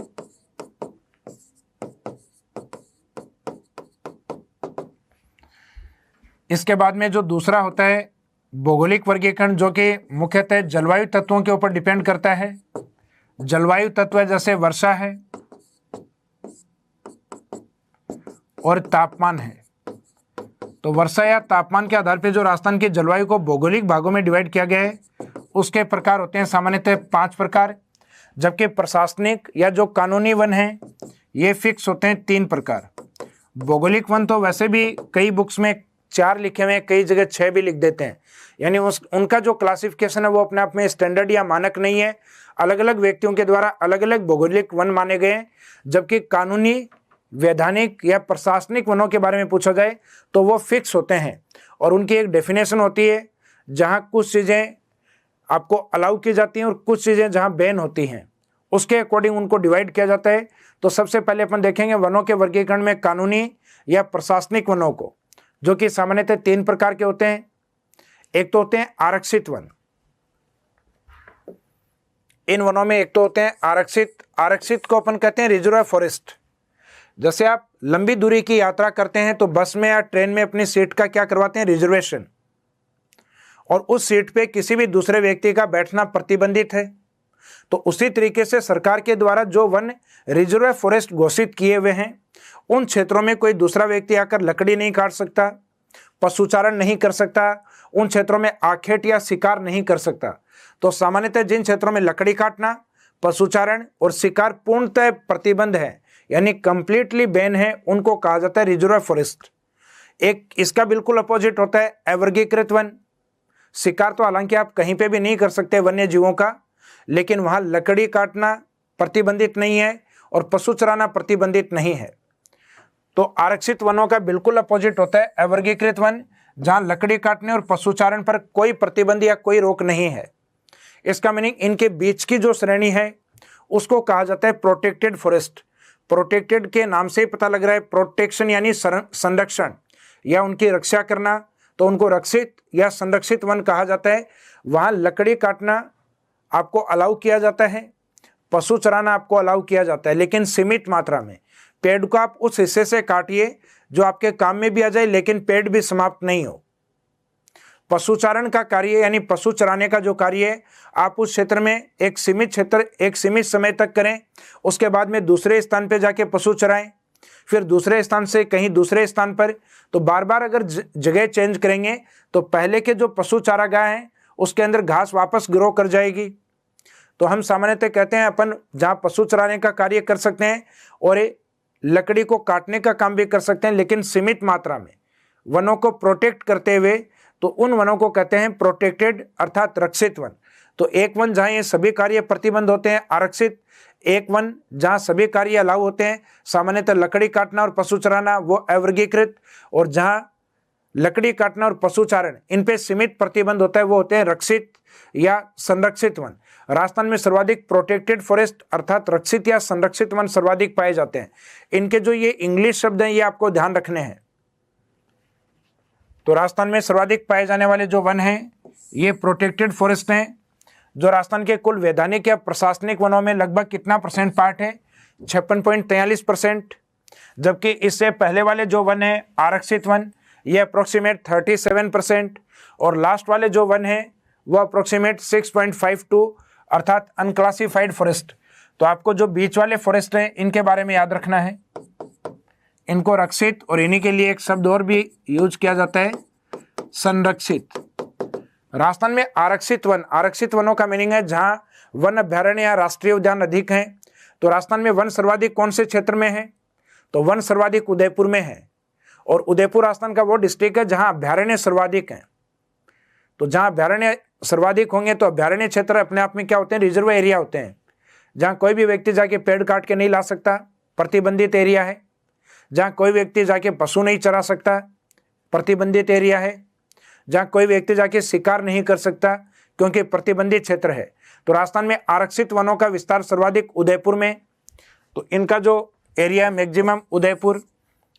इसके बाद में जो दूसरा होता है भौगोलिक वर्गीकरण, जो कि मुख्यतः जलवायु तत्वों के ऊपर डिपेंड करता है। जलवायु तत्व जैसे वर्षा है और तापमान है। तो वर्षा या तापमान के आधार पर जो राजस्थान की जलवायु को भौगोलिक भागों में डिवाइड किया गया है उसके प्रकार होते हैं सामान्यतः 5 प्रकार। जबकि प्रशासनिक या जो कानूनी वन है ये फिक्स होते हैं 3 प्रकार। भौगोलिक वन तो वैसे भी कई बुक्स में 4 लिखे हुए हैं, कई जगह 6 भी लिख देते हैं। यानी उनका जो क्लासिफिकेशन है वो अपने आप में स्टैंडर्ड या मानक नहीं है, अलग अलग व्यक्तियों के द्वारा अलग अलग भौगोलिक वन माने गए हैं। जबकि कानूनी, वैधानिक या प्रशासनिक वनों के बारे में पूछा जाए तो वो फिक्स होते हैं और उनकी एक डेफिनेशन होती है, जहाँ कुछ चीज़ें आपको अलाउ की जाती हैं और कुछ चीज़ें जहाँ बैन होती हैं, उसके अकॉर्डिंग उनको डिवाइड किया जाता है। तो सबसे पहले अपन देखेंगे वनों के वर्गीकरण में कानूनी या प्रशासनिक वनों को, जो कि सामान्यतः 3 प्रकार के होते हैं। एक तो होते हैं आरक्षित वन। इन वनों में एक तो होते हैं आरक्षित को अपन कहते हैं रिजर्व फॉरेस्ट। जैसे आप लंबी दूरी की यात्रा करते हैं तो बस में या ट्रेन में अपनी सीट का क्या करवाते हैं, रिजर्वेशन, और उस सीट पे किसी भी दूसरे व्यक्ति का बैठना प्रतिबंधित है। तो उसी तरीके से सरकार के द्वारा जो वन रिजर्व फॉरेस्ट घोषित किए हुए हैं उन क्षेत्रों में कोई दूसरा व्यक्ति आकर लकड़ी नहीं काट सकता, पशुचारण नहीं कर सकता, उन क्षेत्रों में आखेट या शिकार नहीं कर सकता। तो सामान्यतः जिन क्षेत्रों में लकड़ी काटना, पशुचारण और शिकार पूर्णतः प्रतिबंध है, यानी कंप्लीटली बैन है, उनको कहा जाता है रिजर्व फॉरेस्ट। एक इसका बिल्कुल अपोजिट होता है अवर्गीकृत वन। शिकार तो हालांकि आप कहीं पे भी नहीं कर सकते वन्य जीवों का, लेकिन वहां लकड़ी काटना प्रतिबंधित नहीं है और पशु चराना प्रतिबंधित नहीं है। तो आरक्षित वनों का बिल्कुल अपोजिट होता है अवर्गीकृत वन, जहां लकड़ी काटने और पशुचारण पर कोई प्रतिबंध या कोई रोक नहीं है। इसका मीनिंग इनके बीच की जो श्रेणी है उसको कहा जाता है प्रोटेक्टेड फॉरेस्ट। प्रोटेक्टेड के नाम से ही पता लग रहा है, प्रोटेक्शन यानी संरक्षण या उनकी रक्षा करना, तो उनको रक्षित या संरक्षित वन कहा जाता है। वहां लकड़ी काटना आपको अलाउ किया जाता है, पशु चराना आपको अलाउ किया जाता है, लेकिन सीमित मात्रा में। पेड़ को आप उस हिस्से से काटिए जो आपके काम में भी आ जाए, लेकिन पेड़ भी समाप्त नहीं हो। पशुचारण का कार्य यानी पशु चराने का जो कार्य है, आप उस क्षेत्र में एक सीमित क्षेत्र एक सीमित समय तक करें, उसके बाद में दूसरे स्थान पे जाके पशु चराएं, फिर दूसरे स्थान से कहीं दूसरे स्थान पर। तो बार बार अगर जगह चेंज करेंगे तो पहले के जो पशु चारागाह हैं उसके अंदर घास वापस ग्रो कर जाएगी। तो हम सामान्यतः कहते हैं अपन जहाँ पशु चराने का कार्य कर सकते हैं और लकड़ी को काटने का काम भी कर सकते हैं, लेकिन सीमित मात्रा में वनों को प्रोटेक्ट करते हुए, तो उन वनों को कहते हैं प्रोटेक्टेड अर्थात रक्षित वन। तो एक वन जहाँ ये सभी कार्य प्रतिबंध होते हैं आरक्षित, एक वन जहाँ सभी कार्य अलाउ होते हैं, सामान्यतः लकड़ी काटना और पशु चराना वो अवर्गीकृत, और जहाँ लकड़ी काटना और पशुचारण इन पे सीमित प्रतिबंध होता है वो होते हैं रक्षित या संरक्षित वन। राजस्थान में सर्वाधिक प्रोटेक्टेड फॉरेस्ट अर्थात रक्षित या संरक्षित वन सर्वाधिक पाए जाते हैं। इनके जो ये इंग्लिश शब्द हैं ये आपको ध्यान रखने हैं। तो राजस्थान में सर्वाधिक पाए जाने वाले जो वन हैं ये प्रोटेक्टेड फॉरेस्ट हैं, जो राजस्थान के कुल वैधानिक या प्रशासनिक वनों में लगभग कितना परसेंट पार्ट है, 56.43%। जबकि इससे पहले वाले जो वन है आरक्षित वन ये अप्रोक्सीमेट 37%, और लास्ट वाले जो वन है वो अप्रोक्सीमेट 6.52 अर्थात अनक्लासिफाइड फॉरेस्ट। तो आपको जो बीच वाले फॉरेस्ट हैं इनके बारे में याद रखना है, इनको रक्षित, और इन्हीं के लिए एक शब्द और भी यूज किया जाता है संरक्षित। राजस्थान में आरक्षित वनों का मीनिंग है जहां वन अभ्यारण्य या राष्ट्रीय उद्यान अधिक हैं। तो राजस्थान में वन सर्वाधिक कौन से क्षेत्र में है, तो वन सर्वाधिक उदयपुर में है, और उदयपुर राजस्थान का वो डिस्ट्रिक्ट है जहां अभ्यारण्य सर्वाधिक हैं। तो जहां अभ्यारण्य सर्वाधिक होंगे तो अभ्यारण्य क्षेत्र अपने आप में क्या होते हैं, रिजर्व एरिया होते हैं, जहां कोई भी व्यक्ति जाके पेड़ काट के नहीं ला सकता, प्रतिबंधित एरिया है। जहां कोई व्यक्ति जाके पशु नहीं चरा सकता, प्रतिबंधित एरिया है। जहां कोई व्यक्ति जाके शिकार नहीं कर सकता क्योंकि प्रतिबंधित क्षेत्र है। तो राजस्थान में आरक्षित वनों का विस्तार सर्वाधिक उदयपुर में, तो इनका जो एरिया है मैक्सिमम उदयपुर,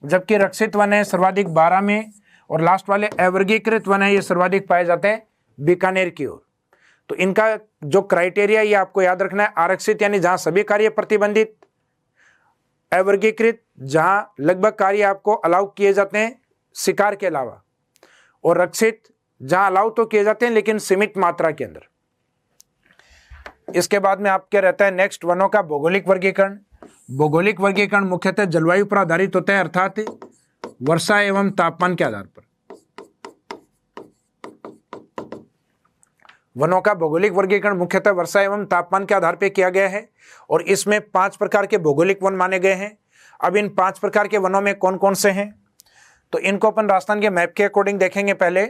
जबकि रक्षित वन है सर्वाधिक 12 में, और लास्ट वाले अवर्गीकृत वन है ये सर्वाधिक पाए जाते हैं बीकानेर की ओर। तो इनका जो क्राइटेरिया ये आपको याद रखना है, आरक्षित यानी जहां सभी कार्य प्रतिबंधित, अवर्गीकृत जहां लगभग कार्य आपको अलाउ किए जाते हैं शिकार के अलावा, और रक्षित जहां अलाउ तो किए जाते हैं लेकिन सीमित मात्रा के अंदर। इसके बाद में आपके रहता है नेक्स्ट वनों का भौगोलिक वर्गीकरण। भौगोलिक वर्गीकरण मुख्यतः जलवायु पर आधारित होता है, अर्थात वर्षा एवं तापमान के आधार पर। वनों का भौगोलिक वर्गीकरण मुख्यतः वर्षा एवं तापमान के आधार पर किया गया है, और इसमें 5 प्रकार के भौगोलिक वन माने गए हैं। अब इन 5 प्रकार के वनों में कौन कौन से हैं, तो इनको अपन राजस्थान के मैप के अकॉर्डिंग देखेंगे। पहले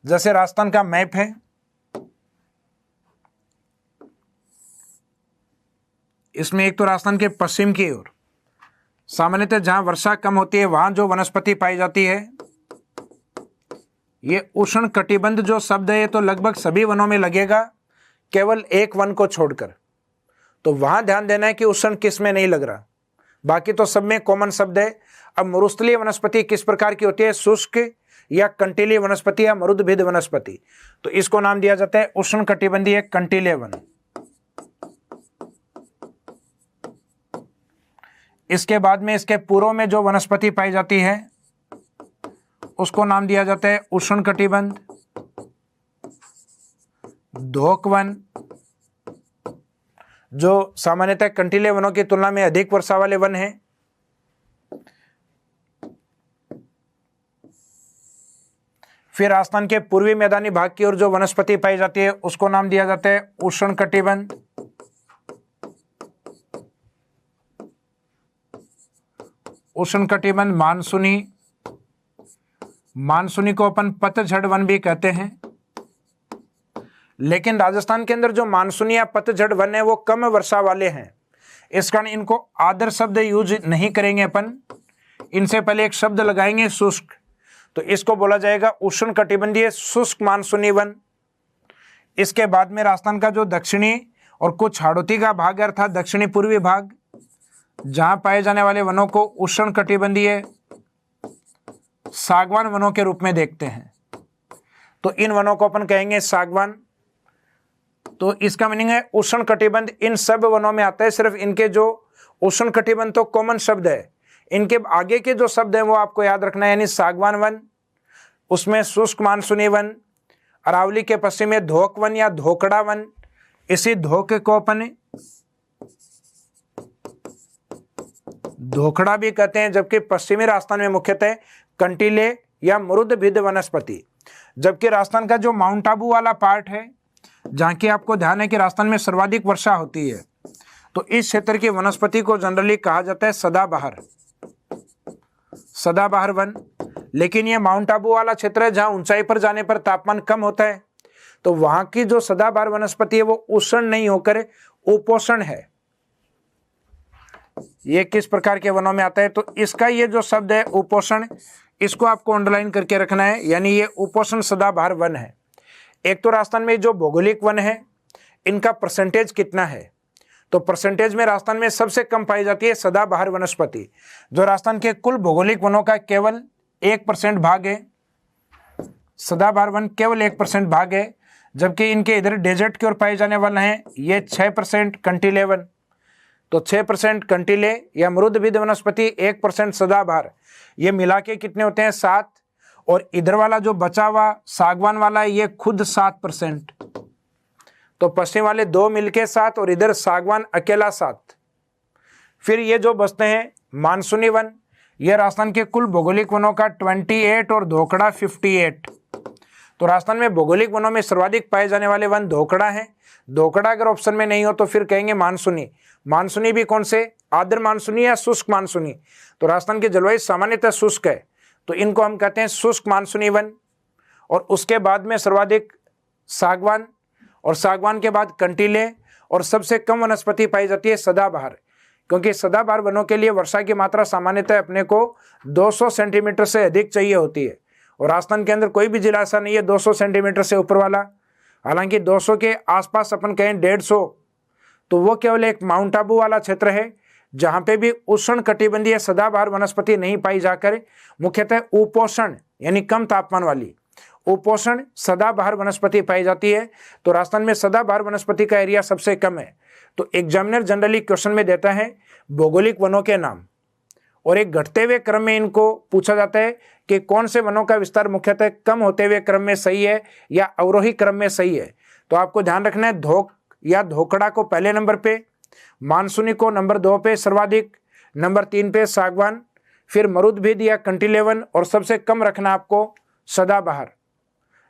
जैसे राजस्थान का मैप है, इसमें एक तो राजस्थान के पश्चिम की ओर सामान्यतः जहां वर्षा कम होती है वहां जो वनस्पति पाई जाती है ये उष्ण कटिबंध जो शब्द है ये तो लगभग सभी वनों में लगेगा, केवल एक वन को छोड़कर। तो वहां ध्यान देना है कि उष्ण किस में नहीं लग रहा, बाकी तो सब में कॉमन शब्द है। अब मरुस्थलीय वनस्पति किस प्रकार की होती है, शुष्क या कंटीली वनस्पति या मरुद्भिद वनस्पति, तो इसको नाम दिया जाता है उष्ण कटिबंधीय कंटीले वन। इसके बाद में इसके पूर्व में जो वनस्पति पाई जाती है उसको नाम दिया जाता है उष्ण कटिबंध, धोक वन, जो सामान्यतः कंटीले वनों की तुलना में अधिक वर्षा वाले वन हैं। फिर राजस्थान के पूर्वी मैदानी भाग की ओर जो वनस्पति पाई जाती है उसको नाम दिया जाता है उष्णकटिबंध। उष्णकटिबंध मानसूनी, मानसूनी को अपन पतझड़ वन भी कहते हैं। लेकिन राजस्थान के अंदर जो मानसूनी या पतझड़ वन है वो कम वर्षा वाले हैं, इस कारण इनको आदर शब्द यूज नहीं करेंगे अपन। इनसे पहले एक शब्द लगाएंगे शुष्क, तो इसको बोला जाएगा उष्णकटिबंधीय शुष्क मानसूनी वन। इसके बाद में राजस्थान का जो दक्षिणी और कुछ हाड़ौती का भाग है अर्थात दक्षिणी पूर्वी भाग, जहां पाए जाने वाले वनों को उष्णकटिबंधीय सागवान वनों के रूप में देखते हैं। तो इन वनों को अपन कहेंगे सागवान। तो इसका मीनिंग है उष्णकटिबंध इन सब वनों में आता है, सिर्फ इनके जो उष्णकटिबंध तो कॉमन शब्द है, इनके आगे के जो शब्द हैं वो आपको याद रखना है। यानी सागवान वन, उसमें शुष्क मानसूनी वन, अरावली के पश्चिम में धोक वन या धोकड़ा वन, इसी धोक को अपन धोकड़ा भी कहते हैं। जबकि पश्चिमी राजस्थान में मुख्यतः कंटीले या मरुदभिद वनस्पति, जबकि राजस्थान का जो माउंट आबू वाला पार्ट है, जहाँ की आपको ध्यान है कि राजस्थान में सर्वाधिक वर्षा होती है, तो इस क्षेत्र की वनस्पति को जनरली कहा जाता है सदाबहार, सदाबहार वन। लेकिन ये माउंट आबू वाला क्षेत्र है जहाँ ऊंचाई पर जाने पर तापमान कम होता है, तो वहां की जो सदाबहार वनस्पति है वो उष्ण नहीं होकर उपोष्ण है। ये किस प्रकार के वनों में आता है, तो इसका ये जो शब्द है उपोष्ण, इसको आपको अंडरलाइन करके रखना है, यानी ये उपोष्ण सदाबहार वन है। एक तो राजस्थान में जो भौगोलिक वन है इनका परसेंटेज कितना है, तो परसेंटेज में राजस्थान में सबसे कम पाई जाती है सदाबहार वनस्पति, जो राजस्थान के कुल भौगोलिक वनों का केवल 1% भाग है। सदाबहार वन केवल 1% भाग है, जबकि इनके इधर डेजर्ट की ओर पाए जाने वाले हैं ये 6% कंटीले वन। तो 6% कंटीले या मरुदभिद वनस्पति, 1% सदाबहार, ये मिला के कितने होते हैं 7। और इधर वाला जो बचा हुआ सागवान वाला है ये खुद 7%। तो पश्चिम वाले 2 मिलके 7 और इधर सागवान अकेला 7। फिर ये जो बचते हैं मानसूनी वन, ये राजस्थान के कुल भौगोलिक वनों का 28 और धोकड़ा 58। तो राजस्थान में भौगोलिक वनों में सर्वाधिक पाए जाने वाले वन धोकड़ा है। धोकड़ा अगर ऑप्शन में नहीं हो तो फिर कहेंगे मानसूनी। मानसूनी भी कौन से, आर्द्र मानसूनी या शुष्क मानसूनी। तो राजस्थान की जलवायु सामान्यतः शुष्क है, तो इनको हम कहते हैं शुष्क मानसूनी वन। और उसके बाद में सर्वाधिक सागवान, और सागवान के बाद कंटीले, और सबसे कम वनस्पति पाई जाती है सदाबहार, क्योंकि सदाबहार वनों के लिए वर्षा की मात्रा सामान्यतः अपने को 200 सेंटीमीटर से अधिक चाहिए होती है। और राजस्थान के अंदर कोई भी जिला ऐसा नहीं है 200 सेंटीमीटर से ऊपर वाला। हालांकि 200 के आसपास अपन कहें 150, तो वो केवल एक माउंट आबू वाला क्षेत्र है जहाँ पे भी उष्ण कटिबंधीय सदाबहार वनस्पति नहीं पाई जाकर मुख्यतः उपोष्ण यानी कम तापमान वाली उपोष्ण सदाबहार वनस्पति पाई जाती है। तो राजस्थान में सदाबहार वनस्पति का एरिया सबसे कम है। तो एग्जामिनर जनरली क्वेश्चन में देता है भौगोलिक वनों के नाम, और एक घटते हुए क्रम में इनको पूछा जाता है कि कौन से वनों का विस्तार मुख्यतः कम होते हुए क्रम में सही है या अवरोही क्रम में सही है। तो आपको ध्यान रखना है धोक या धोकड़ा को पहले नंबर पे, मानसूनी को नंबर 2 पे सर्वाधिक, नंबर 3 पे सागवान, फिर मरुदभिद या कंटीलेवन, और सबसे कम रखना आपको सदाबहार।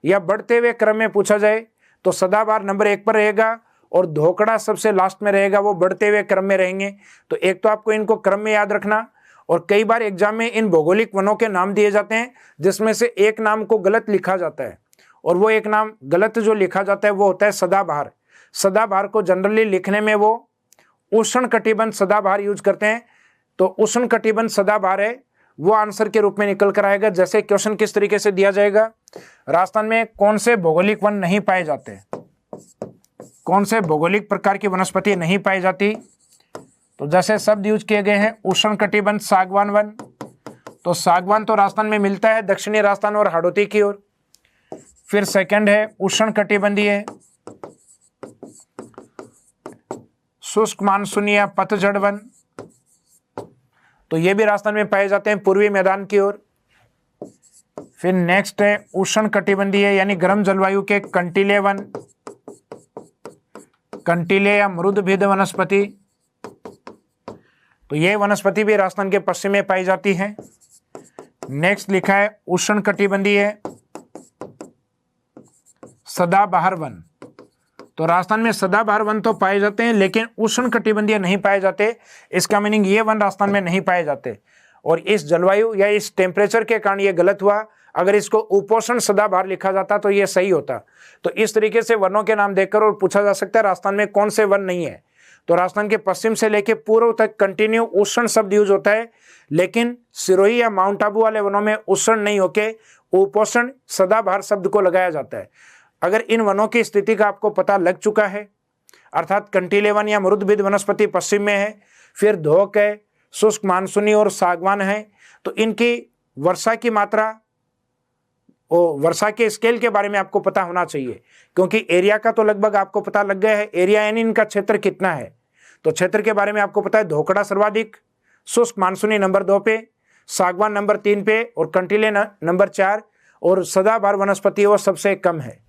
या बढ़ते हुए क्रम में पूछा जाए तो सदाबहार नंबर 1 पर रहेगा और धोकड़ा सबसे लास्ट में रहेगा, वो बढ़ते हुए क्रम में रहेंगे। तो एक तो आपको इनको क्रम में याद रखना, और कई बार एग्जाम में इन भौगोलिक वनों के नाम दिए जाते हैं जिसमें से एक नाम को गलत लिखा जाता है, और वो एक नाम गलत जो लिखा जाता है वो होता है सदाबहार। सदाबहार को जनरली लिखने में वो उष्ण कटिबंध सदाबहार यूज करते हैं। तो उष्ण कटिबंध सदाबहार है वो आंसर के रूप में निकल कर आएगा। जैसे क्वेश्चन किस तरीके से दिया जाएगा, राजस्थान में कौन से भौगोलिक वन नहीं पाए जाते, कौन से भौगोलिक प्रकार की वनस्पति नहीं पाई जाती। तो जैसे शब्द यूज किए गए हैं उष्ण कटिबंध सागवान वन, तो सागवान तो राजस्थान में मिलता है दक्षिणी राजस्थान और हाड़ौती की ओर। फिर सेकंड है उष्ण कटिबंधीय शुष्क मानसूनी या पतझड़ वन, तो ये भी राजस्थान में पाए जाते हैं पूर्वी मैदान की ओर। फिर नेक्स्ट है उष्ण कटिबंधीय यानी गर्म जलवायु के कंटीले वन। कंटीले या मृदभिद वनस्पति, तो ये वनस्पति भी राजस्थान के पश्चिम में पाई जाती है। नेक्स्ट लिखा है उष्णकटिबंधीय सदाबहार वन। तो राजस्थान में सदाबहार वन तो पाए जाते हैं लेकिन उष्णकटिबंधीय नहीं पाए जाते। इसका मीनिंग ये वन राजस्थान में नहीं पाए जाते और इस जलवायु या इस टेम्परेचर के कारण ये गलत हुआ। अगर इसको उपोष्ण सदाबहार लिखा जाता तो ये सही होता। तो इस तरीके से वनों के नाम देखकर और पूछा जा सकता है राजस्थान में कौन से वन नहीं है। तो राजस्थान के पश्चिम से लेकर पूर्व तक कंटिन्यू उष्ण शब्द यूज होता है, लेकिन सिरोही या माउंट आबू वाले वनों में उष्ण नहीं होके उपोष्ण सदाबहार शब्द को लगाया जाता है। अगर इन वनों की स्थिति का आपको पता लग चुका है, अर्थात कंटीले वन या मृदभिद वनस्पति पश्चिम में है, फिर धोक है, शुष्क मानसूनी और सागवान है, तो इनकी वर्षा की मात्रा और वर्षा के स्केल के बारे में आपको पता होना चाहिए, क्योंकि एरिया का तो लगभग आपको पता लग गया है। एरिया यानी इनका क्षेत्र कितना है, तो क्षेत्र के बारे में आपको पता है धोकड़ा सर्वाधिक, शुष्क मानसूनी नंबर 2 पे, सागवान नंबर 3 पे और कंटीले नंबर 4 और सदाबहार वनस्पति वो सबसे कम है।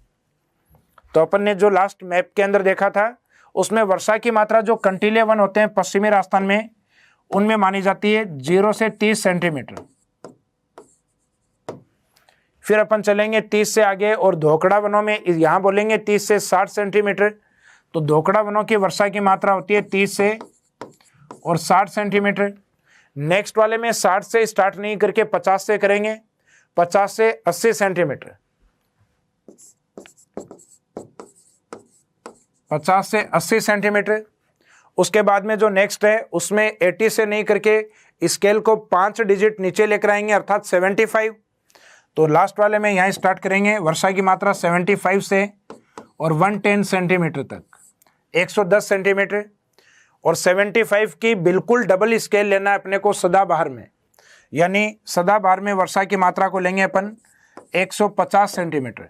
तो अपन ने जो लास्ट मैप के अंदर देखा था उसमें वर्षा की मात्रा जो कंटीले वन होते हैं पश्चिमी राजस्थान में उनमें मानी जाती है 0 से 30 सेंटीमीटर। फिर अपन चलेंगे 30 से आगे और धोकड़ा वनों में यहाँ बोलेंगे 30 से 60 सेंटीमीटर। तो धोकड़ा वनों की वर्षा की मात्रा होती है 30 से और 60 सेंटीमीटर। नेक्स्ट वाले में 60 से स्टार्ट नहीं करके 50 से करेंगे, 50 से 80 सेंटीमीटर, 50 से 80 सेंटीमीटर। उसके बाद में जो नेक्स्ट है उसमें 80 से नहीं करके स्केल को 5 डिजिट नीचे लेकर आएंगे अर्थात 75। तो लास्ट वाले में यहाँ स्टार्ट करेंगे वर्षा की मात्रा 75 से और 110 सेंटीमीटर तक, 110 सेंटीमीटर। और 75 की बिल्कुल डबल स्केल लेना है अपने को सदाबहार में, यानी सदाबहार में वर्षा की मात्रा को लेंगे अपन 150 सेंटीमीटर।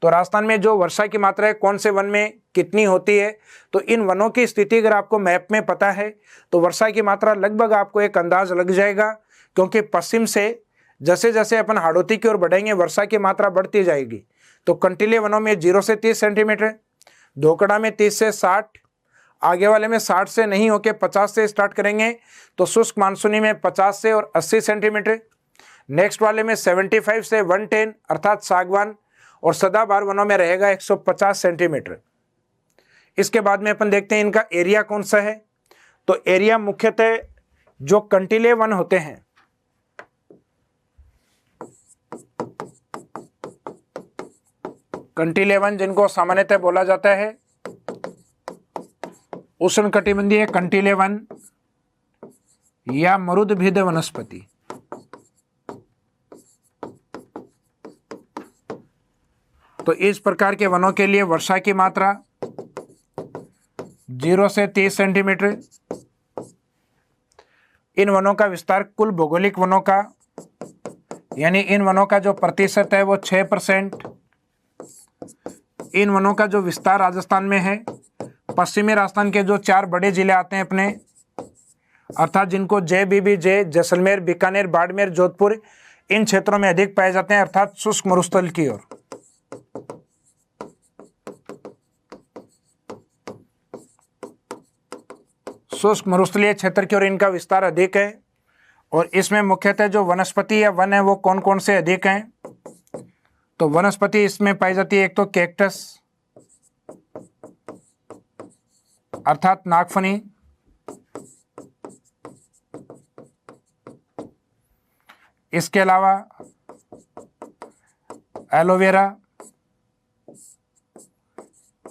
तो राजस्थान में जो वर्षा की मात्रा है कौन से वन में कितनी होती है, तो इन वनों की स्थिति अगर आपको मैप में पता है तो वर्षा की मात्रा लगभग आपको एक अंदाज लग जाएगा, क्योंकि पश्चिम से जैसे जैसे अपन हाड़ौती की ओर बढ़ेंगे वर्षा की मात्रा बढ़ती जाएगी। तो कंटीले वनों में 0 से 30 सेंटीमीटर, धोकड़ा में 30 से 60, आगे वाले में 60 से नहीं होके 50 से स्टार्ट करेंगे। तो शुष्क मानसूनी में 50 से और 80 सेंटीमीटर, नेक्स्ट वाले में 75 से 110 अर्थात सागवान, और सदाबहार वनों में रहेगा 150 सेंटीमीटर। इसके बाद में अपन देखते हैं इनका एरिया कौन सा है। तो एरिया मुख्यतः जो कंटीले वन होते हैं, कंटीले वन जिनको सामान्यतः बोला जाता है उष्णकटिबंधीय कंटीले वन या मृदभिद वनस्पति, तो इस प्रकार के वनों के लिए वर्षा की मात्रा 0 से 30 सेंटीमीटर। इन वनों का विस्तार कुल भौगोलिक वनों का, यानी इन वनों का जो प्रतिशत है वो 6%। इन वनों का जो विस्तार राजस्थान में है, पश्चिमी राजस्थान के जो 4 बड़े जिले आते हैं अपने, अर्थात जिनको JBBJ जैसलमेर, बीकानेर, बाड़मेर, जोधपुर, इन क्षेत्रों में अधिक पाए जाते हैं, अर्थात शुष्क मरुस्थल की ओर। शुष्क मरुस्थलीय क्षेत्र की ओर इनका विस्तार अधिक है। और इसमें मुख्यतः जो वनस्पति या वन है वो कौन कौन से अधिक हैं, तो वनस्पति इसमें पाई जाती है एक तो कैक्टस अर्थात नागफनी, इसके अलावा एलोवेरा,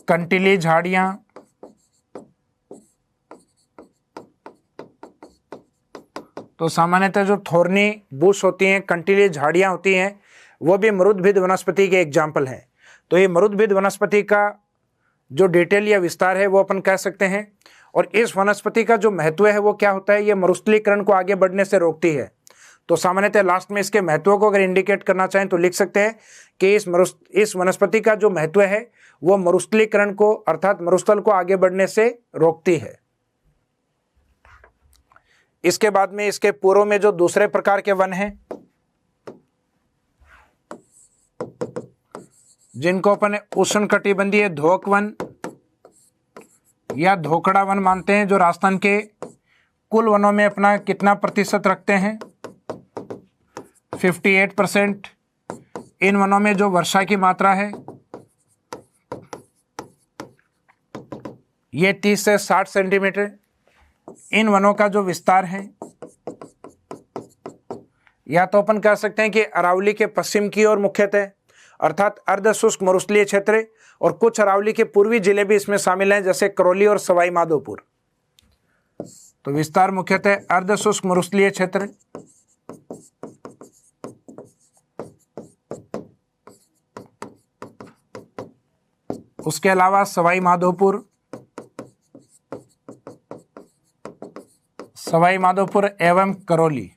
कंटीली झाड़ियां, तो सामान्यतः जो थोरनी बुश होती हैं, कंटीली झाड़ियां होती हैं, वो भी मृदभिद वनस्पति के एग्जाम्पल हैं। तो ये मृदभिद वनस्पति का जो डिटेल या विस्तार है वो अपन कह सकते हैं। और इस वनस्पति का जो महत्व है वो क्या होता है, ये मरुस्थलीकरण को आगे बढ़ने से रोकती है। तो सामान्यतः लास्ट में इसके महत्व को अगर इंडिकेट करना चाहें तो लिख सकते हैं कि इस वनस्पति का जो महत्व है वो मरुस्थलीकरण को अर्थात मरुस्थल को आगे बढ़ने से रोकती है। इसके बाद में इसके पूर्व में जो दूसरे प्रकार के वन हैं जिनको अपन उष्णकटिबंधीय धोक वन या धोकड़ा वन मानते हैं, जो राजस्थान के कुल वनों में अपना कितना प्रतिशत रखते हैं, 58%। इन वनों में जो वर्षा की मात्रा है ये 30 से 60 सेंटीमीटर। इन वनों का जो विस्तार है, या तो अपन कह सकते हैं कि अरावली के पश्चिम की ओर मुख्यतः, अर्थात अर्ध शुष्क मरुस्थलीय क्षेत्र, और कुछ अरावली के पूर्वी जिले भी इसमें शामिल हैं, जैसे करौली और सवाई माधोपुर। तो विस्तार मुख्यतः अर्ध शुष्क मरुस्थलीय क्षेत्र। उसके अलावा सवाई माधोपुर एवं करौली।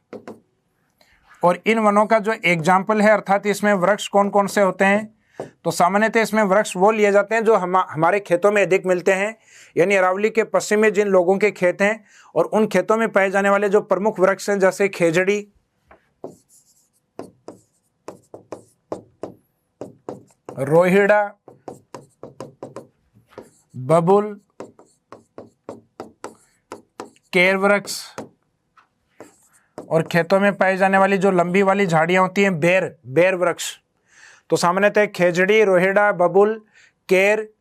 और इन वनों का जो एग्जाम्पल है, अर्थात इसमें वृक्ष कौन कौन से होते हैं, तो सामान्यतः इसमें वृक्ष वो लिए जाते हैं जो हमारे खेतों में अधिक मिलते हैं, यानी अरावली के पश्चिम में जिन लोगों के खेत हैं और उन खेतों में पाए जाने वाले जो प्रमुख वृक्ष हैं, जैसे खेजड़ी, रोहिड़ा, बबुल, केर वृक्ष, और खेतों में पाई जाने वाली जो लंबी वाली झाड़ियां होती हैं, बेर वृक्ष। तो सामान्यतः खेजड़ी, रोहिड़ा, बबुल, केर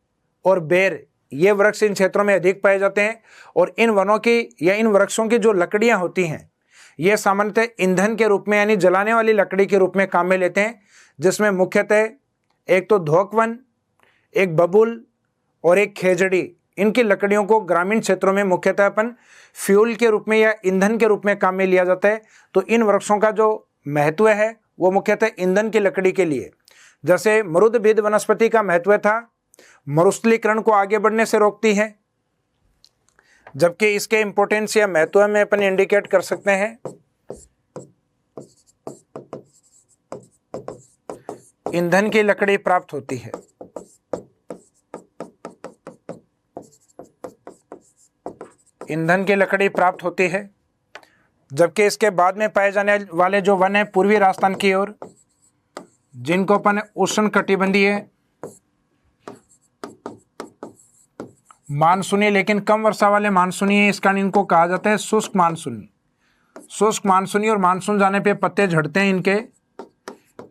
और बेर, ये वृक्ष इन क्षेत्रों में अधिक पाए जाते हैं। और इन वनों की या इन वृक्षों की जो लकड़ियां होती हैं, ये सामान्यतः ईंधन के रूप में, यानी जलाने वाली लकड़ी के रूप में काम में लेते हैं, जिसमें मुख्यतः एक तो धोक वन, एक बबुल और एक खेजड़ी। इनकी लकड़ियों को ग्रामीण क्षेत्रों में मुख्यतः अपन फ्यूल के रूप में या ईंधन के रूप में काम में लिया जाता है। तो इन वृक्षों का जो महत्व है वो मुख्यतः ईंधन की लकड़ी के लिए, जैसे मरुदभिद वनस्पति का महत्व था, मरुस्थलीकरण को आगे बढ़ने से रोकती है, जबकि इसके इंपॉर्टेंस या महत्व में अपन इंडिकेट कर सकते हैं ईंधन की लकड़ी प्राप्त होती है। ईंधन की लकड़ी प्राप्त होती है। जबकि इसके बाद में पाए जाने वाले जो वन है पूर्वी राजस्थान की ओर, जिनको अपन उष्ण कटिबंधीय मानसूनी, लेकिन कम वर्षा वाले मानसूनी, इस कारण इनको कहा जाता है शुष्क मानसूनी। शुष्क मानसूनी और मानसून जाने पे पत्ते झड़ते हैं इनके,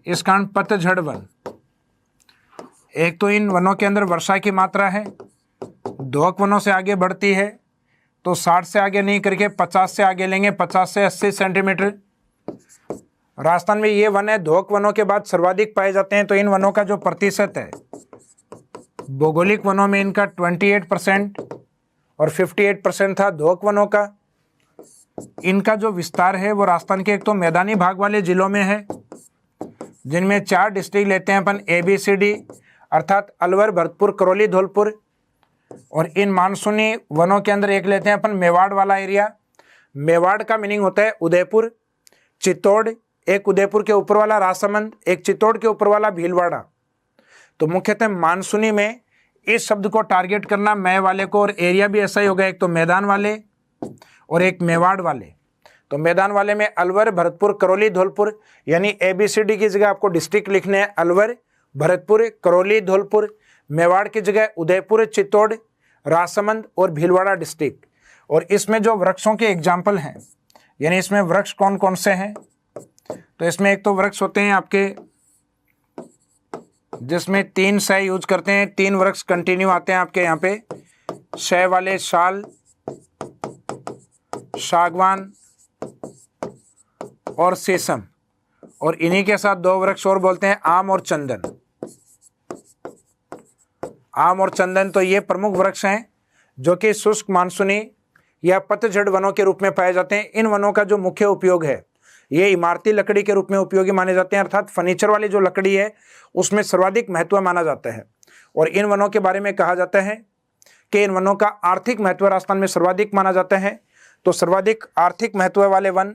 इस कारण पतझड़ वन। एक तो इन वनों के अंदर वर्षा की मात्रा है, दोहक वनों से आगे बढ़ती है, तो 60 से आगे नहीं करके 50 से आगे लेंगे, 50 से 80 सेंटीमीटर। राजस्थान में ये वन है, धोक वनों के बाद सर्वाधिक पाए जाते हैं। तो इन वनों का जो प्रतिशत है भौगोलिक वनों में, इनका 28% और 58% था धोक वनों का। इनका जो विस्तार है वो राजस्थान के एक तो मैदानी भाग वाले जिलों में है, जिनमें 4 डिस्ट्रिक्ट लेते हैं अपन, ABCD, अर्थात अलवर, भरतपुर, करौली, धौलपुर। और इन मानसूनी वनों के अंदर एक लेते हैं अपन मेवाड़ वाला एरिया। मेवाड़ का मीनिंग होता है उदयपुर, चित्तौड़, एक उदयपुर के ऊपर वाला राजसमंद, एक चित्तौड़ के ऊपर वाला भीलवाड़ा। तो मुख्यतः मानसूनी में इस शब्द को टारगेट करना, मैं वाले को, और एरिया भी ऐसा ही होगा, एक तो मैदान वाले और एक मेवाड़ वाले। तो मैदान वाले में अलवर, भरतपुर, करौली, धौलपुर, यानी ABCD की जगह आपको डिस्ट्रिक्ट लिखने हैं अलवर, भरतपुर, करौली, धौलपुर। मेवाड़ की जगह उदयपुर, चित्तौड़, राजसमंद और भीलवाड़ा डिस्ट्रिक्ट। और इसमें जो वृक्षों के एग्जाम्पल हैं, यानी इसमें वृक्ष कौन कौन से हैं, तो इसमें एक तो वृक्ष होते हैं आपके जिसमें 3 शय यूज करते हैं, 3 वृक्ष कंटिन्यू आते हैं आपके यहाँ पे, शय वाले शाल, सागवान और शीशम। और इन्हीं के साथ 2 वृक्ष और बोलते हैं, आम और चंदन। आम और चंदन तो ये प्रमुख वृक्ष हैं जो कि शुष्क मानसूनी या पतझड़ वनों के रूप में पाए जाते हैं। इन वनों का जो मुख्य उपयोग है ये इमारती लकड़ी के रूप में उपयोगी माने जाते हैं, अर्थात फर्नीचर वाली जो लकड़ी है उसमें सर्वाधिक महत्व माना जाता है। और इन वनों के बारे में कहा जाता है कि इन वनों का आर्थिक महत्व राजस्थान में सर्वाधिक माना जाता है। तो सर्वाधिक आर्थिक महत्व वाले वन,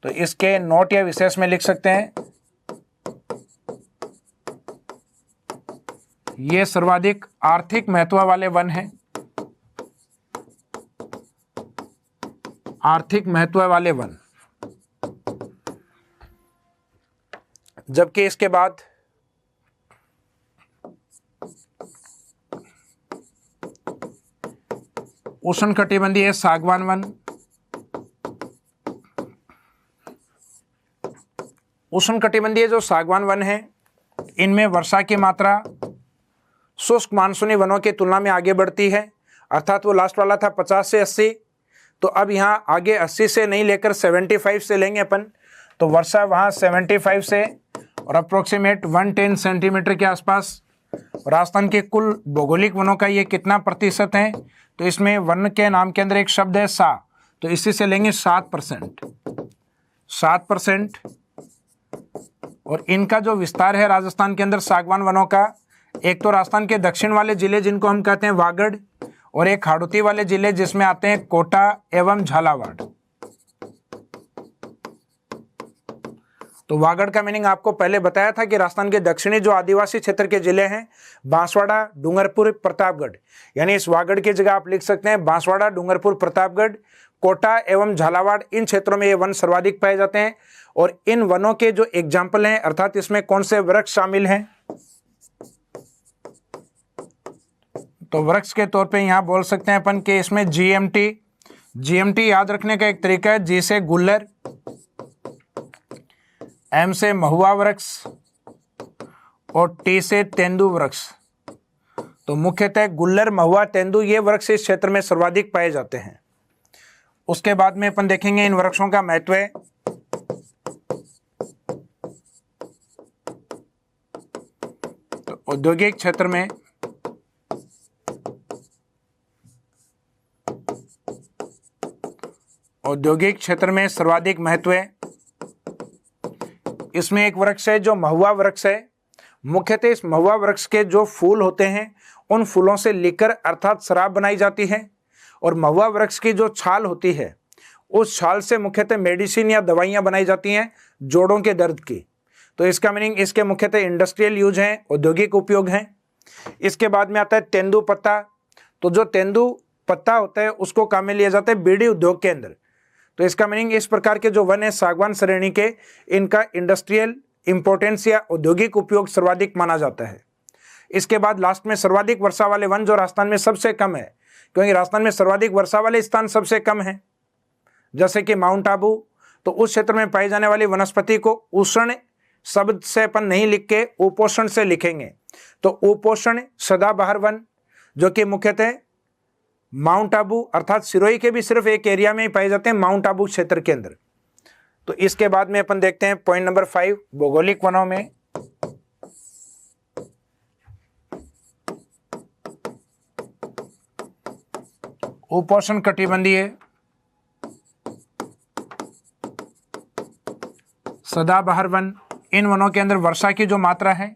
तो इसके नोट या विशेष में लिख सकते हैं, ये सर्वाधिक आर्थिक महत्व वाले वन हैं, आर्थिक महत्व वाले वन। जबकि इसके बाद उष्णकटिबंधीय सागवान वन, उष्णकटिबंधीय जो सागवान वन है इनमें वर्षा की मात्रा शुष्क मानसूनी वनों की तुलना में आगे बढ़ती है, अर्थात वो लास्ट वाला था 50 से 80, तो अब यहाँ आगे 80 से नहीं लेकर 75 से लेंगे अपन, तो वर्षा वहाँ 75 से और अप्रोक्सीमेट 110 सेंटीमीटर के आसपास। राजस्थान के कुल भौगोलिक वनों का ये कितना प्रतिशत है, तो इसमें वन के नाम के अंदर एक शब्द है सा, तो इसी से लेंगे 7%, 7%। और इनका जो विस्तार है राजस्थान के अंदर सागवान वनों का, एक तो राजस्थान के दक्षिण वाले जिले जिनको हम कहते हैं वागड़, और एक हाड़ौती वाले जिले जिसमें आते हैं कोटा एवं झालावाड़। तो वागड़ का मीनिंग आपको पहले बताया था कि राजस्थान के दक्षिणी जो आदिवासी क्षेत्र के जिले हैं बांसवाड़ा, डूंगरपुर, प्रतापगढ़, यानी इस वागड़ की जगह आप लिख सकते हैं बांसवाड़ा, डूंगरपुर, प्रतापगढ़, कोटा एवं झालावाड़, इन क्षेत्रों में ये वन सर्वाधिक पाए जाते हैं। और इन वनों के जो एग्जाम्पल हैं, अर्थात इसमें कौन से वृक्ष शामिल हैं, तो वृक्ष के तौर पे यहाँ बोल सकते हैं अपन कि इसमें जीएमटी याद रखने का एक तरीका है, जी से गुल्लर, एम से महुआ वृक्ष और टी से तेंदु वृक्ष। तो मुख्यतः गुल्लर, महुआ, तेंदु ये वृक्ष इस क्षेत्र में सर्वाधिक पाए जाते हैं। उसके बाद में अपन देखेंगे इन वृक्षों का महत्व। तो औद्योगिक क्षेत्र में सर्वाधिक महत्व है। इसमें एक वृक्ष है जो महुआ वृक्ष है। मुख्यतः इस महुआ वृक्ष के जो फूल होते हैं उन फूलों से लिकर अर्थात शराब बनाई जाती है, और महुआ वृक्ष की जो छाल होती है उस छाल से मुख्यतः मेडिसिन या दवाइयाँ बनाई जाती हैं जोड़ों के दर्द की। तो इसका मीनिंग इसके मुख्यतः इंडस्ट्रियल यूज हैं, औद्योगिक उपयोग हैं। इसके बाद में आता है तेंदु पत्ता। तो जो तेंदु पत्ता होता है उसको काम में लिया जाता है बीड़ी उद्योग के अंदर। तो इसका मीनिंग इस प्रकार के जो वन है सागवान श्रेणी के, इनका इंडस्ट्रियल इंपॉर्टेंस या औद्योगिक उपयोग सर्वाधिक माना जाता है। इसके बाद लास्ट में सर्वाधिक वर्षा वाले वन जो राजस्थान में सबसे कम है, क्योंकि राजस्थान में सर्वाधिक वर्षा वाले स्थान सबसे कम है, जैसे कि माउंट आबू। तो उस क्षेत्र में पाई जाने वाली वनस्पति को उष्ण शब्द से अपन नहीं लिख के उपोष्ण से लिखेंगे। तो उपोष्ण सदाबहार वन जो कि मुख्यतः माउंट आबू अर्थात सिरोही के भी सिर्फ एक एरिया में ही पाए जाते हैं, माउंट आबू क्षेत्र के अंदर। तो इसके बाद में अपन देखते हैं पॉइंट नंबर 5, भौगोलिक वनों में उपोष्ण कटिबंधीय सदाबहार वन। इन वनों के अंदर वर्षा की जो मात्रा है,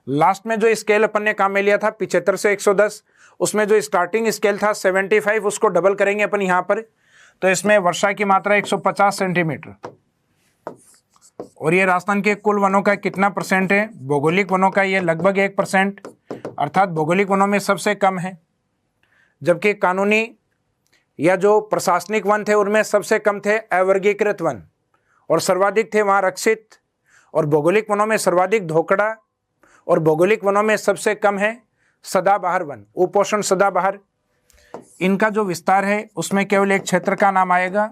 लास्ट में जो स्केल अपन ने काम में लिया था 75 से 110, उसमें जो स्टार्टिंग स्केल था 75, उसको डबल करेंगे अपन यहाँ पर। तो इसमें वर्षा की मात्रा 150 सेंटीमीटर। और ये राजस्थान के कुल वनों का कितना परसेंट है, भौगोलिक वनों का ये लगभग 1%, अर्थात भौगोलिक वनों में सबसे कम है। जबकि कानूनी या जो प्रशासनिक वन थे उनमें सबसे कम थे अवर्गीकृत वन, और सर्वाधिक थे वहाँ रक्षित। और भौगोलिक वनों में सर्वाधिक धोकड़ा, और भौगोलिक वनों में सबसे कम है सदाबहार वन, उपोष्ण सदाबहार। इनका जो विस्तार है उसमें केवल एक क्षेत्र का नाम आएगा,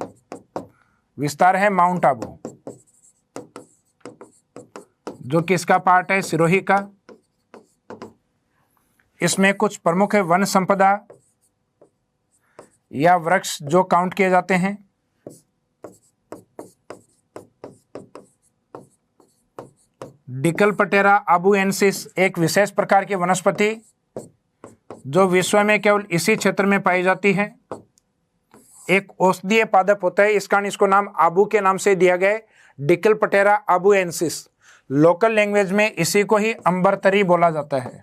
विस्तार है माउंट आबू, जो कि इसका पार्ट है सिरोही का। इसमें कुछ प्रमुख वन संपदा या वृक्ष जो काउंट किए जाते हैं। डिकलपटेरा आबुएंसिस एक विशेष प्रकार की वनस्पति जो विश्व में केवल इसी क्षेत्र में पाई जाती है। एक औषधीय पादप होता है, इस कारण इसको नाम आबू के नाम से दिया गया है, डिकलपटेरा आबुएंसिस। लोकल लैंग्वेज में इसी को ही अंबरतरी बोला जाता है।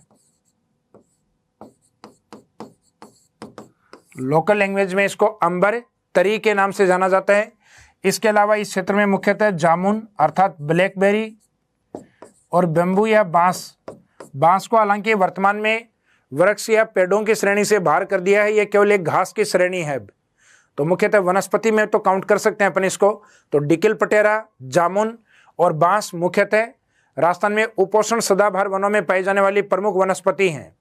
लोकल लैंग्वेज में इसको अंबरतरी के नाम से जाना जाता है। इसके अलावा इस क्षेत्र में मुख्यतः जामुन अर्थात ब्लैकबेरी और बेम्बू या बांस को हालांकि वर्तमान में वृक्ष या पेड़ों की श्रेणी से बाहर कर दिया है, यह केवल एक घास की श्रेणी है। तो मुख्यतः वनस्पति में तो काउंट कर सकते हैं अपन इसको। तो डिकलपटेरा, जामुन और बांस मुख्यतः राजस्थान में उपोष्ण सदाबहार वनों में पाई जाने वाली प्रमुख वनस्पति हैं।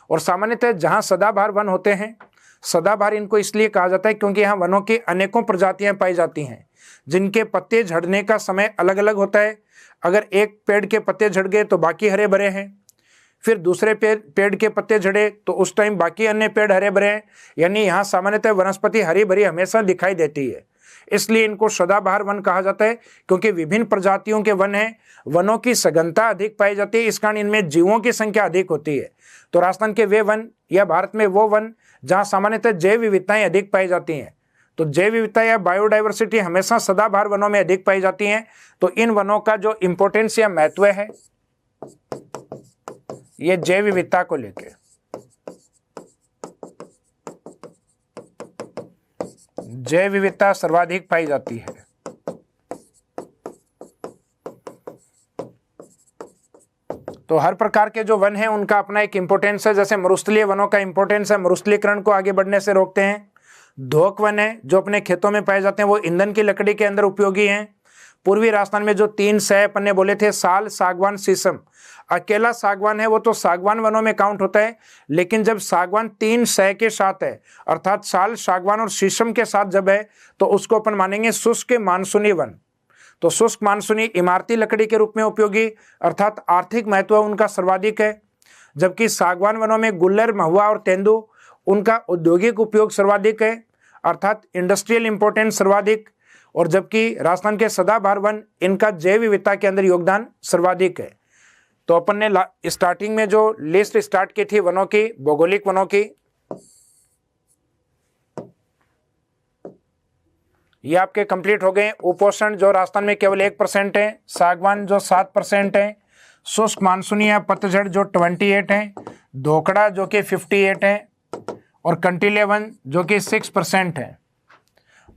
और सामान्यतः जहाँ सदाबहार वन होते हैं सदाबहार इनको इसलिए कहा जाता है क्योंकि यहाँ वनों की अनेकों प्रजातियां पाई जाती हैं जिनके पत्ते झड़ने का समय अलग अलग होता है। अगर एक पेड़ के पत्ते झड़ गए तो बाकी हरे भरे हैं, फिर दूसरे पेड़ के पत्ते झड़े तो उस टाइम बाकी अन्य पेड़ हरे भरे हैं। यानी यहाँ सामान्यतः वनस्पति हरी भरी हमेशा दिखाई देती है, इसलिए इनको सदाबहार वन कहा जाता है क्योंकि विभिन्न प्रजातियों के वन हैं। वनों की सघनता अधिक पाई जाती है, इस कारण इनमें जीवों की संख्या अधिक होती है। तो राजस्थान के वे वन या भारत में वो वन जहाँ सामान्यतः जैव विविधताएं अधिक पाई जाती हैं, तो जैव विविधता या बायोडाइवर्सिटी हमेशा सदाबहार वनों में अधिक पाई जाती हैं। तो इन वनों का जो इंपॉर्टेंस या महत्व है ये जैव विविधता को लेकर, जैव विविधता सर्वाधिक पाई जाती है। तो हर प्रकार के जो वन हैं उनका अपना एक इंपॉर्टेंस है। जैसे मरुस्थलीय वनों का इंपॉर्टेंस है, मरुस्थलीकरण को आगे बढ़ने से रोकते हैं। धोक वन है जो अपने खेतों में पाए जाते हैं, वो ईंधन की लकड़ी के अंदर उपयोगी हैं। पूर्वी राजस्थान में जो 3 सह अपन ने बोले थे, साल, सागवान, शीशम, अकेला सागवान है वो तो सागवान वनों में काउंट होता है, लेकिन जब सागवान 3 सह के साथ है अर्थात साल, सागवान और शीशम के साथ जब है तो उसको अपन मानेंगे शुष्क मानसूनी वन। तो शुष्क मानसूनी इमारती लकड़ी के रूप में उपयोगी अर्थात आर्थिक महत्व उनका सर्वाधिक है। जबकि सागवान वनों में गुल्लर, महुआ और तेंदु उनका औद्योगिक उपयोग सर्वाधिक है अर्थात इंडस्ट्रियल इंपॉर्टेंस सर्वाधिक। और जबकि राजस्थान के सदाबहार वन इनका जैव विविधता के अंदर योगदान सर्वाधिक है। तो अपन ने स्टार्टिंग में जो लिस्ट स्टार्ट की थी वनों की, भौगोलिक वनों की, ये आपके कंप्लीट हो गए। उपोष्ण जो राजस्थान में केवल 1% है, सागवान जो 7% है, शुष्क मानसूनी या पतझड़ जो 28 है, धोकड़ा जो कि 58 है और कंटीले वन जो कि 6% है।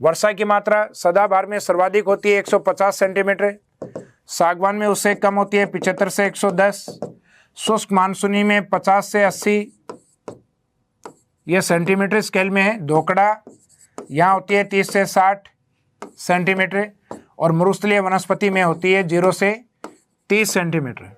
वर्षा की मात्रा सदाबहार में सर्वाधिक होती है 150 सेंटीमीटर, सागवान में उससे कम होती है 75 से 110, शुष्क मानसूनी में 50 से 80 ये सेंटीमीटर स्केल में है। धोकड़ा यहाँ होती है 30 से 60 सेंटीमीटर और मरुस्थलीय वनस्पति में होती है 0 से 30 सेंटीमीटर।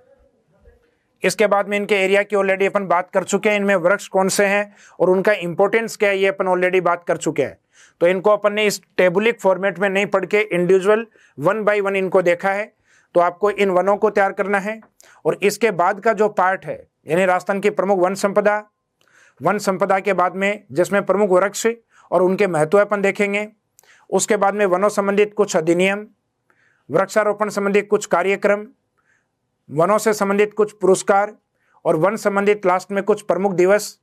इसके बाद में इनके एरिया की ऑलरेडी अपन बात कर चुके हैं, इनमें वृक्ष कौन से हैं और उनका इंपॉर्टेंस क्या है ये अपन ऑलरेडी बात कर चुके हैं। तो इनको अपन ने इस टेबुलिक फॉर्मेट में नहीं पढ़ के इंडिविजुअल 1 बाय 1 इनको देखा है। तो आपको इन वनों को तैयार करना है और इसके बाद का जो पार्ट है यानी राजस्थान की प्रमुख वन संपदा के बाद में जिसमें प्रमुख वृक्ष और उनके महत्व अपन देखेंगे। उसके बाद में वनों संबंधित कुछ अधिनियम, वृक्षारोपण संबंधित कुछ कार्यक्रम, वनों से संबंधित कुछ पुरस्कार और वन संबंधित लास्ट में कुछ प्रमुख दिवस।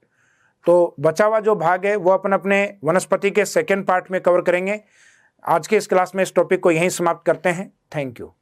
तो बचा हुआ जो भाग है वो अपन अपने वनस्पति के सेकेंड पार्ट में कवर करेंगे। आज के इस क्लास में इस टॉपिक को यहीं समाप्त करते हैं। Thank you.